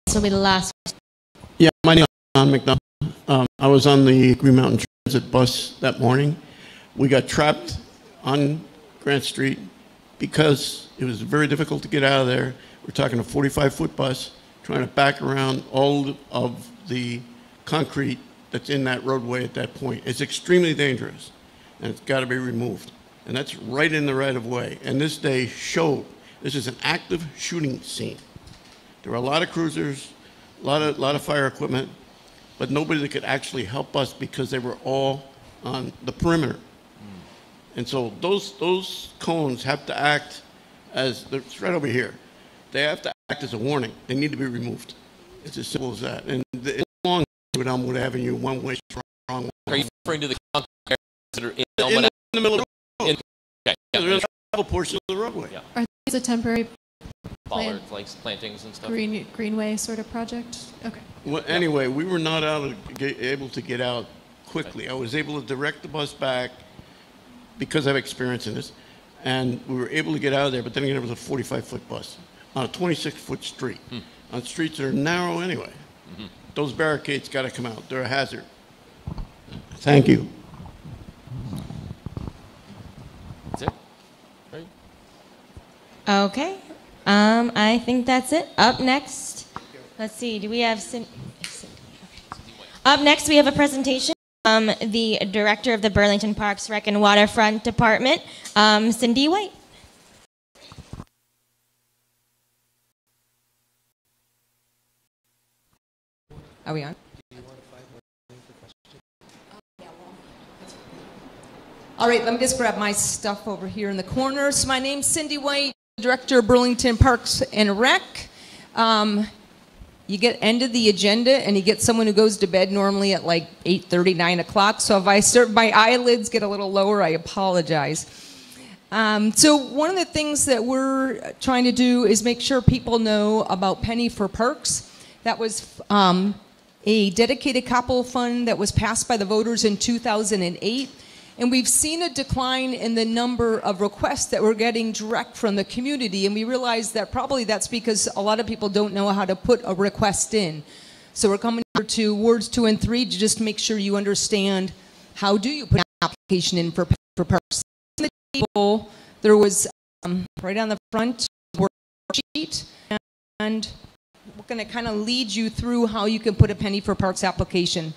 This will be the last question. Yeah, my name is John McDonald. I was on the Green Mountain Transit bus that morning. We got trapped on Grant Street because it was very difficult to get out of there. We're talking a 45-foot bus trying to back around all of the concrete that's in that roadway at that point. It's extremely dangerous, and it's got to be removed. And that's right in the right-of-way. And this day showed this is an active shooting scene. There were a lot of cruisers, a lot of fire equipment, but nobody that could actually help us because they were all on the perimeter. And so those cones have to act as, it's right over here. They have to act as a warning. They need to be removed. It's as simple as that. And it's long with Elmwood Avenue, one way, wrong. Are you referring to the concrete areas that are in Elmwood? In the middle of the road. Okay, yeah, There's a travel portion of the roadway. Yeah. Are these a temporary Bollards, like plantings and stuff? greenway sort of project? Okay. Well, anyway, we were not able to get out quickly. I was able to direct the bus back because I've experience in this, and we were able to get out of there, but then again, it was a 45-foot bus on a 26-foot street, on streets that are narrow anyway. Those barricades got to come out. They're a hazard. Thank you. That's it? Right. Okay. I think that's it. Up next, let's see, do we have Up next, we have a presentation from the Director of the Burlington Parks, Rec, and Waterfront Department, Cindy White. Are we on? All right, let me just grab my stuff over here in the corner. So my name's Cindy White, Director of Burlington Parks and Rec. You get end of the agenda, and you get someone who goes to bed normally at like 8:30, 9 o'clock. So if I start, my eyelids get a little lower, I apologize. So one of the things that we're trying to do is make sure people know about Penny for Parks. That was a dedicated capital fund that was passed by the voters in 2008. And we've seen a decline in the number of requests that we're getting direct from the community. And we realize that probably that's because a lot of people don't know how to put a request in. So we're coming here to wards 2 and 3 to just make sure you understand how do you put an application in for parks. On the table, there was right on the front worksheet, and we're going to kind of lead you through how you can put a Penny for Parks application.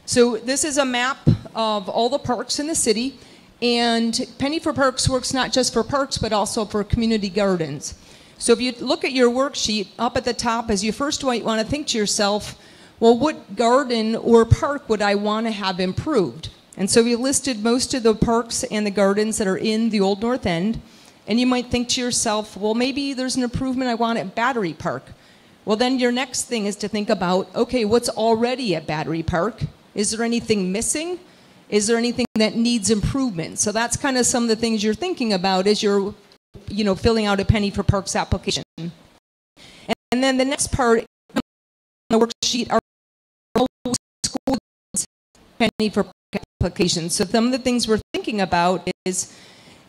So this is a map of all the parks in the city, and Penny for Parks works not just for parks but also for community gardens. So if you look at your worksheet up at the top, as you first might want to think to yourself, well, what garden or park would I want to have improved? And so we listed most of the parks and the gardens that are in the Old North End, and you might think to yourself, well, maybe there's an improvement I want at Battery Park. Well, then your next thing is to think about, okay, what's already at Battery Park? Is there anything missing? Is there anything that needs improvement? So that's kind of some of the things you're thinking about as you're, filling out a Penny for Parks application. And then the next part on the worksheet are school Penny for Parks applications. So some of the things we're thinking about is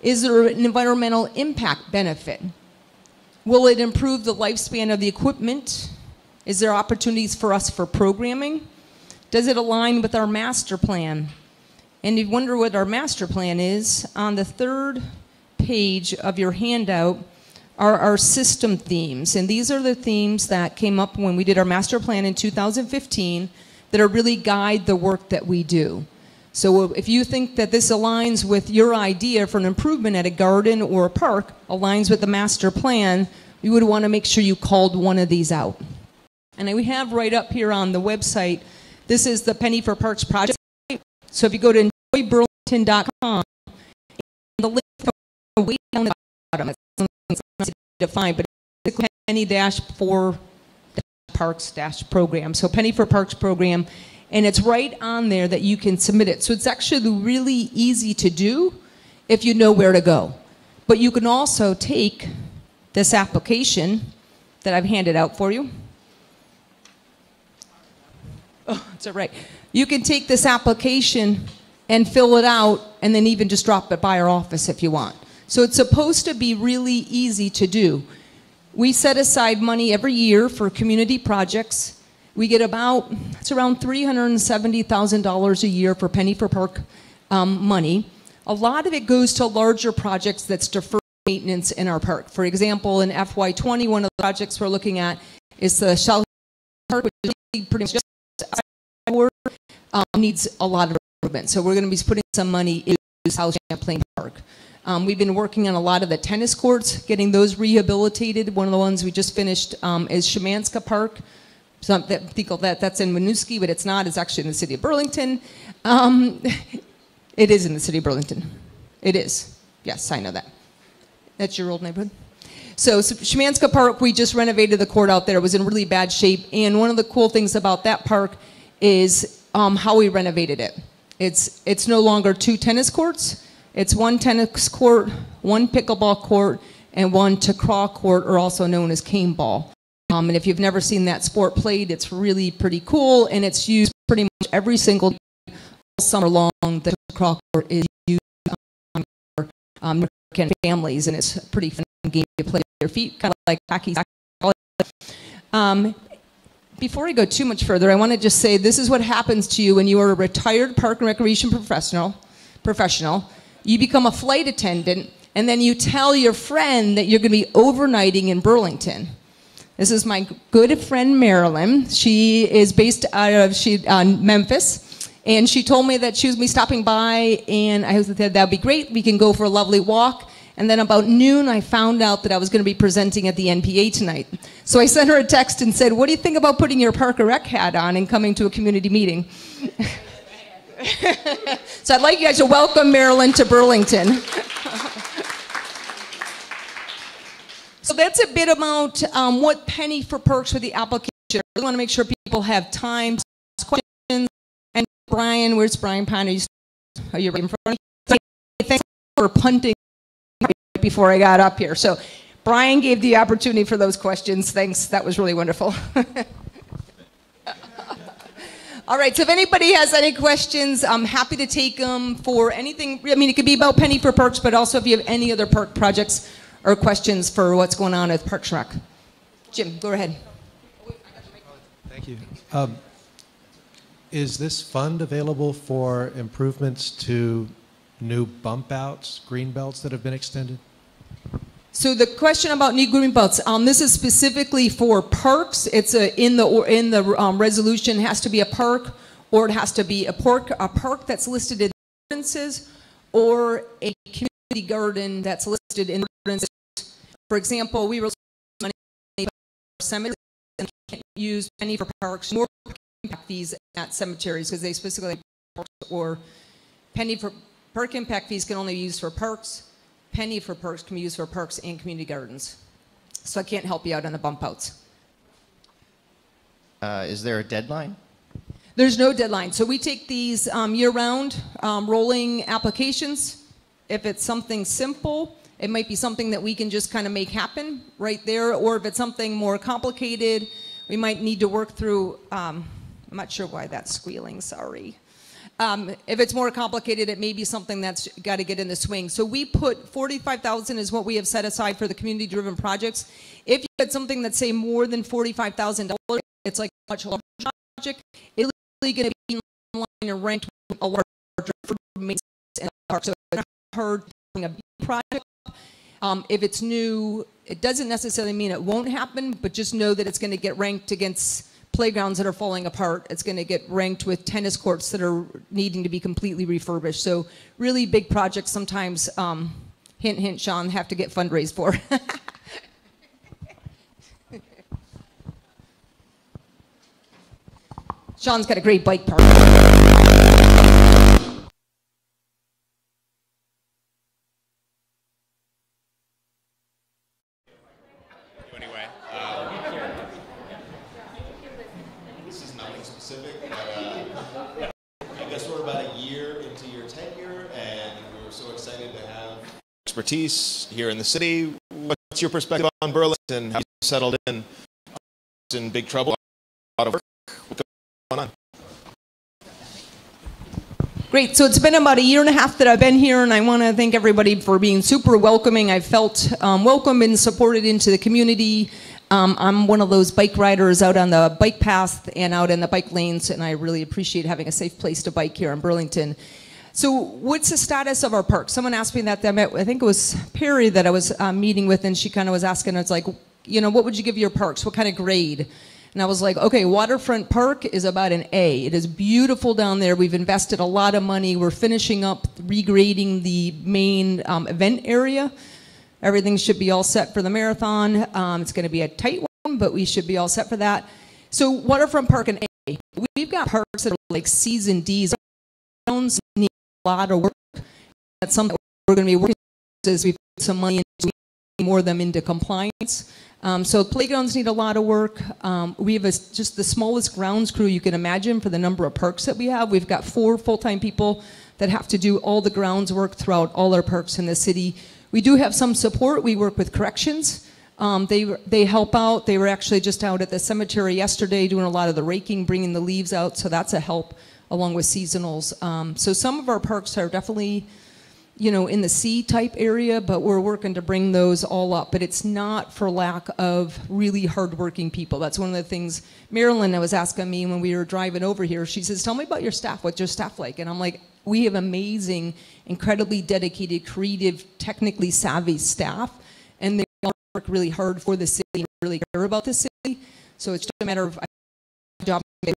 there an environmental impact benefit? Will it improve the lifespan of the equipment? Is there opportunities for us for programming? Does it align with our master plan? And you wonder what our master plan is. On the third page of your handout are our system themes. And these are the themes that came up when we did our master plan in 2015 that are really guide the work that we do. So if you think that this aligns with your idea for an improvement at a garden or a park, aligns with the master plan, you would want to make sure you called one of these out. And we have right up here on the website, this is the Penny for Parks project. So if you go to enjoyburlington.com, the link way down at the bottom, it's not easy to find, but it's Penny-for-Parks-program. So Penny for Parks program, and it's right on there that you can submit it. So it's actually really easy to do if you know where to go. But you can also take this application that I've handed out for you. Oh, it's all right. You can take this application and fill it out and then even just drop it by our office if you want. So it's supposed to be really easy to do. We set aside money every year for community projects. We get it's around $370,000 a year for Penny for Park money. A lot of it goes to larger projects that's deferred maintenance in our park. For example, in FY20, one of the projects we're looking at is the Shell Park, which is pretty much just needs a lot of improvement. So we're going to be putting some money into South Champlain Park. We've been working on a lot of the tennis courts, getting those rehabilitated. One of the ones we just finished is Szymanska Park. Some people that's in Winooski, but it's not. It's actually in the city of Burlington. It is in the city of Burlington. It is. Yes, I know that. That's your old neighborhood? So Szymanska Park, we just renovated the court out there. It was in really bad shape. And one of the cool things about that park is how we renovated it. It's no longer 2 tennis courts. It's 1 tennis court, 1 pickleball court, and 1 lacrosse court, or also known as cane ball. And if you've never seen that sport played, it's really pretty cool, and it's used pretty much every single day all summer long. The lacrosse court is used for American families, and it's a pretty fun game to play with your feet, kind of like hockey. Before I go too much further, I want to just say this is what happens to you when you are a retired park and recreation professional. You become a flight attendant, and then you tell your friend that you're going to be overnighting in Burlington. This is my good friend Marilyn. She is based out of Memphis, and she told me that she was going to be stopping by, and I said that would be great. We can go for a lovely walk. And then about noon, I found out that I was going to be presenting at the NPA tonight. So I sent her a text and said, what do you think about putting your Park or Rec hat on and coming to a community meeting? So I'd like you guys to welcome Marilyn to Burlington. So that's a bit about what penny for perks for the application. I really want to make sure people have time to ask questions. And Brian, where's Brian Pine? Are you right in front of me? Thanks for punting right before I got up here. So Brian gave the opportunity for those questions. Thanks. That was really wonderful. All right, so if anybody has any questions, I'm happy to take them for anything. I mean, it could be about penny for perks, but also if you have any other perk projects or questions for what's going on with Parks Rec. Jim, go ahead. Thank you. Is this fund available for improvements to new bump outs, green belts that have been extended? So the question about new green belts, this is specifically for parks. It's in the resolution, it has to be a park, or it has to be a park that's listed in ordinances, or a community garden that's listed in ordinances. For example, we were money for cemeteries and can't use penny for parks, nor impact fees at cemeteries because they specifically have parks, or penny for park impact fees can only be used for parks. Penny for perks can be used for parks and community gardens. So I can't help you out on the bump outs. Is there a deadline? There's no deadline. So we take these year-round rolling applications. If it's something simple, it might be something that we can just kind of make happen right there. Or if it's something more complicated, we might need to work through, I'm not sure why that's squealing, sorry. If it's more complicated, it may be something that's got to get in the swing. So we put $45,000 is what we have set aside for the community-driven projects. If you had something that's, say, more than $45,000, it's like a much larger project. It's really going to be in line and ranked with a larger for maintenance and park. So it's not hard to bring a big project. If it's new, it doesn't necessarily mean it won't happen, but just know that it's going to get ranked against playgrounds that are falling apart. It's going to get ranked with tennis courts that are needing to be completely refurbished. So really big projects sometimes, hint, hint, Sean, have to get fundraised for. Sean's got a great bike park. Anyway, this is nothing specific, but I guess we're about a year into your tenure, and we were so excited to have expertise here in the city. What's your perspective on Burlington? How you settled in big trouble? A lot of work. What's going on? Great. So it's been about a year and a half that I've been here, and I want to thank everybody for being super welcoming. I felt welcome and supported into the community. I'm one of those bike riders out on the bike path and out in the bike lanes, and I really appreciate having a safe place to bike here in Burlington. So what's the status of our park? Someone asked me that. I think it was Perry that I was meeting with, and she kind of was asking, it's like, you know, what would you give your parks? What kind of grade? And I was like, okay, Waterfront Park is about an A. It is beautiful down there. We've invested a lot of money. We're finishing up regrading the main event area. Everything should be all set for the marathon. It's going to be a tight one, but we should be all set for that. So Waterfront Park and A. We've got parks that are like C's and D's. Need a lot of work. That's something we're going to be working on as we put some money into more of them into compliance. So playgrounds need a lot of work. We have just the smallest grounds crew you can imagine for the number of parks that we have. We've got 4 full-time people that have to do all the grounds work throughout all our parks in the city. We do have some support. We work with corrections. They help out. They were actually just out at the cemetery yesterday doing a lot of the raking, bringing the leaves out, so that's a help along with seasonals. So some of our parks are definitely, you know, in the C-type area, but we're working to bring those all up. But it's not for lack of really hardworking people. That's one of the things Marilyn was asking me when we were driving over here. She says, tell me about your staff. What's your staff like? And I'm like, we have amazing, incredibly dedicated, creative, technically savvy staff. And they all work really hard for the city and really care about the city. So it's just a matter of job they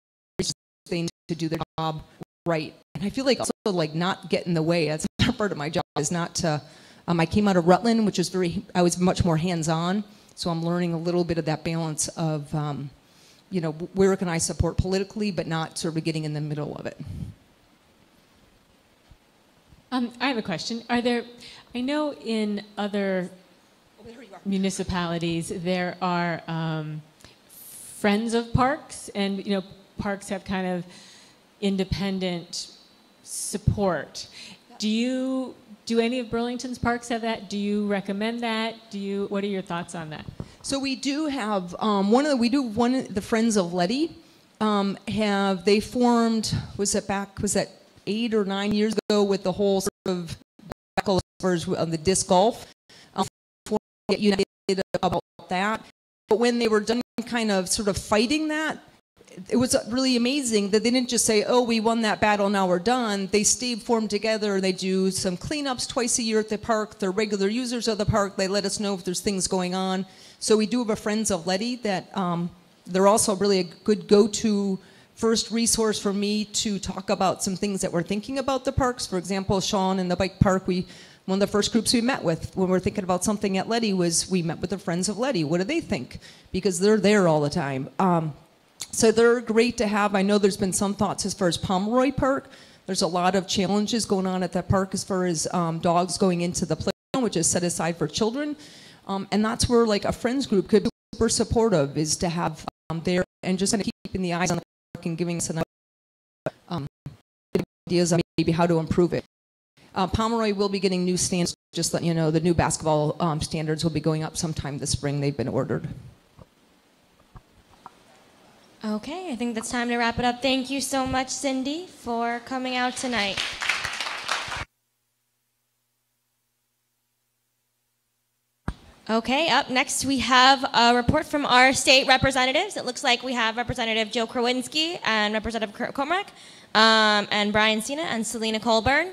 need to do their job right. And I feel like also like not get in the way. That's another part of my job is not to, I came out of Rutland, which is I was much more hands-on. So I'm learning a little bit of that balance of, you know, where can I support politically, but not sort of getting in the middle of it. I have a question. Are there, I know in other municipalities there are friends of parks, and you know, parks have kind of independent support. Do any of Burlington's parks have that? Do you recommend that? What are your thoughts on that? So we do have the Friends of Letty they formed, was that 8 or 9 years ago, with the whole sort of of the disc golf, get united about that. But when they were done kind of sort of fighting that, it was really amazing that they didn't just say, oh, we won that battle, now we're done. They stayed formed together. They do some cleanups twice a year at the park. They're regular users of the park. They let us know if there's things going on. So we do have a Friends of Letty that they're also really a good go-to first resource for me to talk about some things that we're thinking about the parks. For example, Sean in the bike park, one of the first groups we met with when we were thinking about something at Letty was we met with the Friends of Letty. What do they think? Because they're there all the time. So they're great to have. I know there's been some thoughts as far as Pomeroy Park. There's a lot of challenges going on at that park as far as dogs going into the playground, which is set aside for children. And that's where like a friends group could be super supportive, is to have there and just kind of keeping the eyes on the park and giving us ideas on maybe how to improve it. Pomeroy will be getting new standards. Just letting you know, the new basketball standards will be going up sometime this spring. They've been ordered. Okay, I think that's time to wrap it up. Thank you so much, Cindy, for coming out tonight. Okay, up next we have a report from our state representatives. It looks like we have Representative Jill Krawinski and Representative Kurt Komrak, and Brian Cena and Selena Colburn.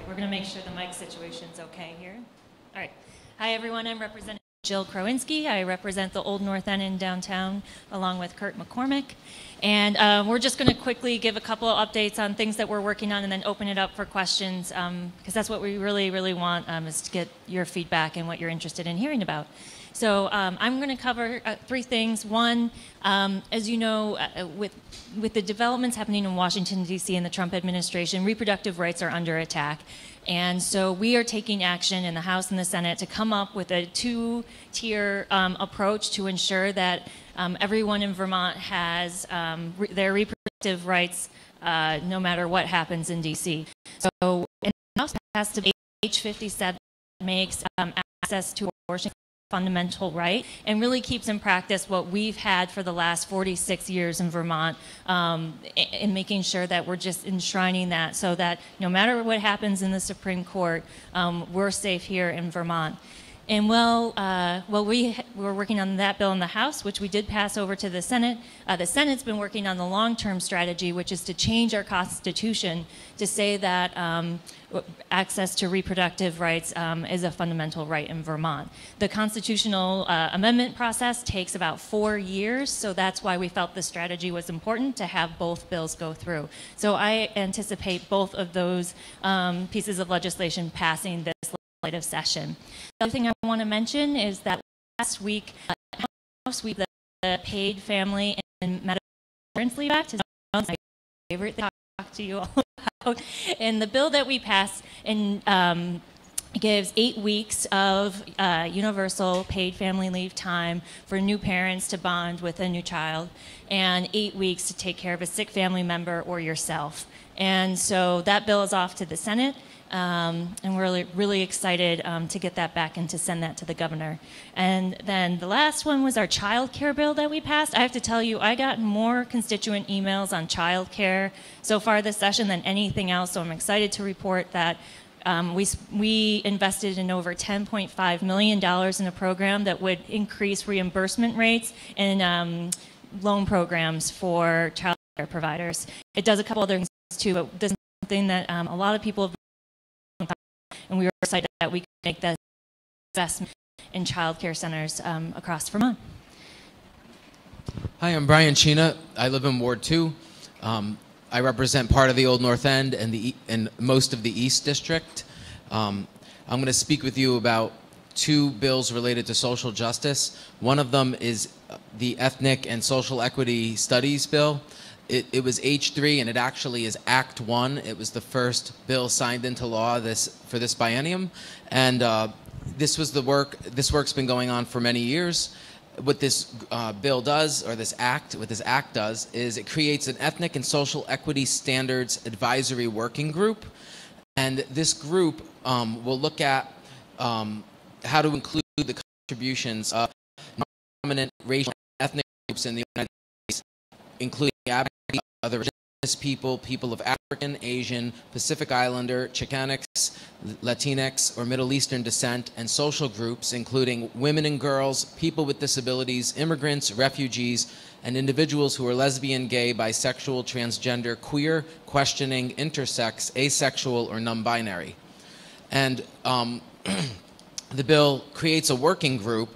We're going to make sure the mic situation's okay here. All right. Hi, everyone. I'm Representative Jill Krawinski. I represent the Old North End in downtown, along with Kurt McCormick. And we're just going to quickly give a couple of updates on things that we're working on and then open it up for questions, because that's what we really, really want, is to get your feedback and what you're interested in hearing about. So I'm going to cover 3 things. One, as you know, with the developments happening in Washington, D.C. and the Trump administration, reproductive rights are under attack. And so we are taking action in the House and the Senate to come up with a 2-tier approach to ensure that everyone in Vermont has their reproductive rights no matter what happens in D.C. So in the House passed to be H57 makes access to abortion fundamental right and really keeps in practice what we've had for the last 46 years in Vermont, in making sure that we're just enshrining that so that no matter what happens in the Supreme Court, we're safe here in Vermont. And we're working on that bill in the House, which we did pass over to the Senate. The Senate's been working on the long-term strategy, which is to change our Constitution to say that access to reproductive rights is a fundamental right in Vermont. The constitutional amendment process takes about 4 years, so that's why we felt the strategy was important to have both bills go through. So I anticipate both of those pieces of legislation passing this legislative session. The other thing I want to mention is that last week, the paid family and medical insurance leave act is my favorite thing to talk to you all about. And the bill that we passed gives 8 weeks of universal paid family leave time for new parents to bond with a new child, and 8 weeks to take care of a sick family member or yourself. And so that bill is off to the Senate. And we're really excited to get that back and to send that to the governor. And then the last one was our child care bill that we passed. I have to tell you, I got more constituent emails on child care so far this session than anything else, so I'm excited to report that we invested in over $10.5 million in a program that would increase reimbursement rates and loan programs for child care providers. It does a couple other things too, but this is something that a lot of people have, and we were excited that we could make this investment in child care centers across Vermont. Hi, I'm Brian Chena. I live in Ward 2. I represent part of the Old North End and most of the East District. I'm going to speak with you about two bills related to social justice. One of them is the Ethnic and Social Equity Studies Bill. It was H3, and it actually is Act 1. It was the first bill signed into law for this biennium. And this work's been going on for many years. What this bill does, or what this act does, is it creates an Ethnic and Social Equity Standards Advisory Working Group. And this group will look at how to include the contributions of prominent racial and ethnic groups in the United States, including other indigenous people, people of African, Asian, Pacific Islander, Chicanx, Latinx, or Middle Eastern descent, and social groups, including women and girls, people with disabilities, immigrants, refugees, and individuals who are lesbian, gay, bisexual, transgender, queer, questioning, intersex, asexual, or non-binary. And the bill creates a working group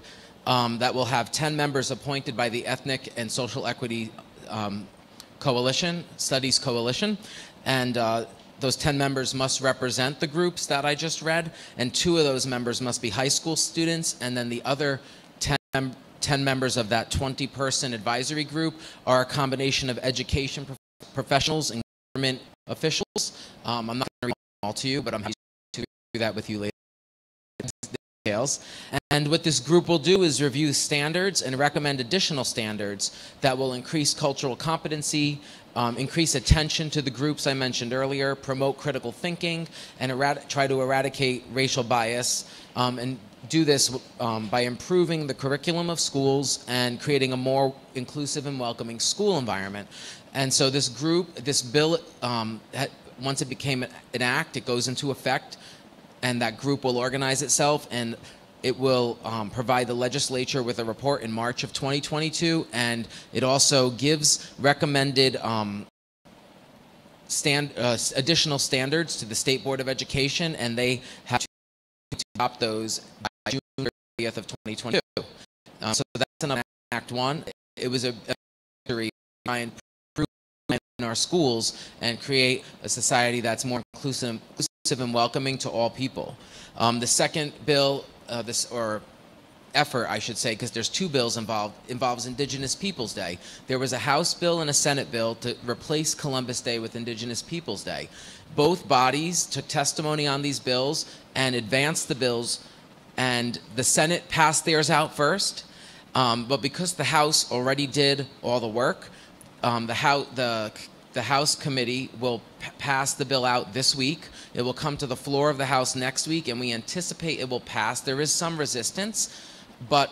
that will have 10 members appointed by the Ethnic and Social Equity Studies Coalition, and those 10 members must represent the groups that I just read, and 2 of those members must be high school students, and then the other 10 members of that 20-person advisory group are a combination of education professionals and government officials. I'm not going to read them all to you, but I'm happy to do that with you later. Details. And what this group will do is review standards and recommend additional standards that will increase cultural competency, increase attention to the groups I mentioned earlier, promote critical thinking, and try to eradicate racial bias, and do this by improving the curriculum of schools and creating a more inclusive and welcoming school environment. And so this bill, once it became an act, it goes into effect, and that group will organize itself, and it will provide the legislature with a report in March of 2022, and it also gives recommended additional standards to the State Board of Education, and they have to adopt those by June 30th of 2022. So that's an Act 1. It was a victory to try and improve in our schools and create a society that's more inclusive and welcoming to all people. The second bill, effort, I should say, because there's 2 bills involved, involves Indigenous Peoples Day. There was a House bill and a Senate bill to replace Columbus Day with Indigenous Peoples Day. Both bodies took testimony on these bills and advanced the bills, and the Senate passed theirs out first, but because the House already did all the work, the House committee will pass the bill out this week. It will come to the floor of the House next week, and we anticipate it will pass. There is some resistance, but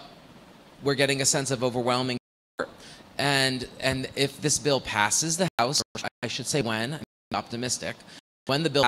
we're getting a sense of overwhelming support. And if this bill passes the House, or I should say when, I'm optimistic, when the bill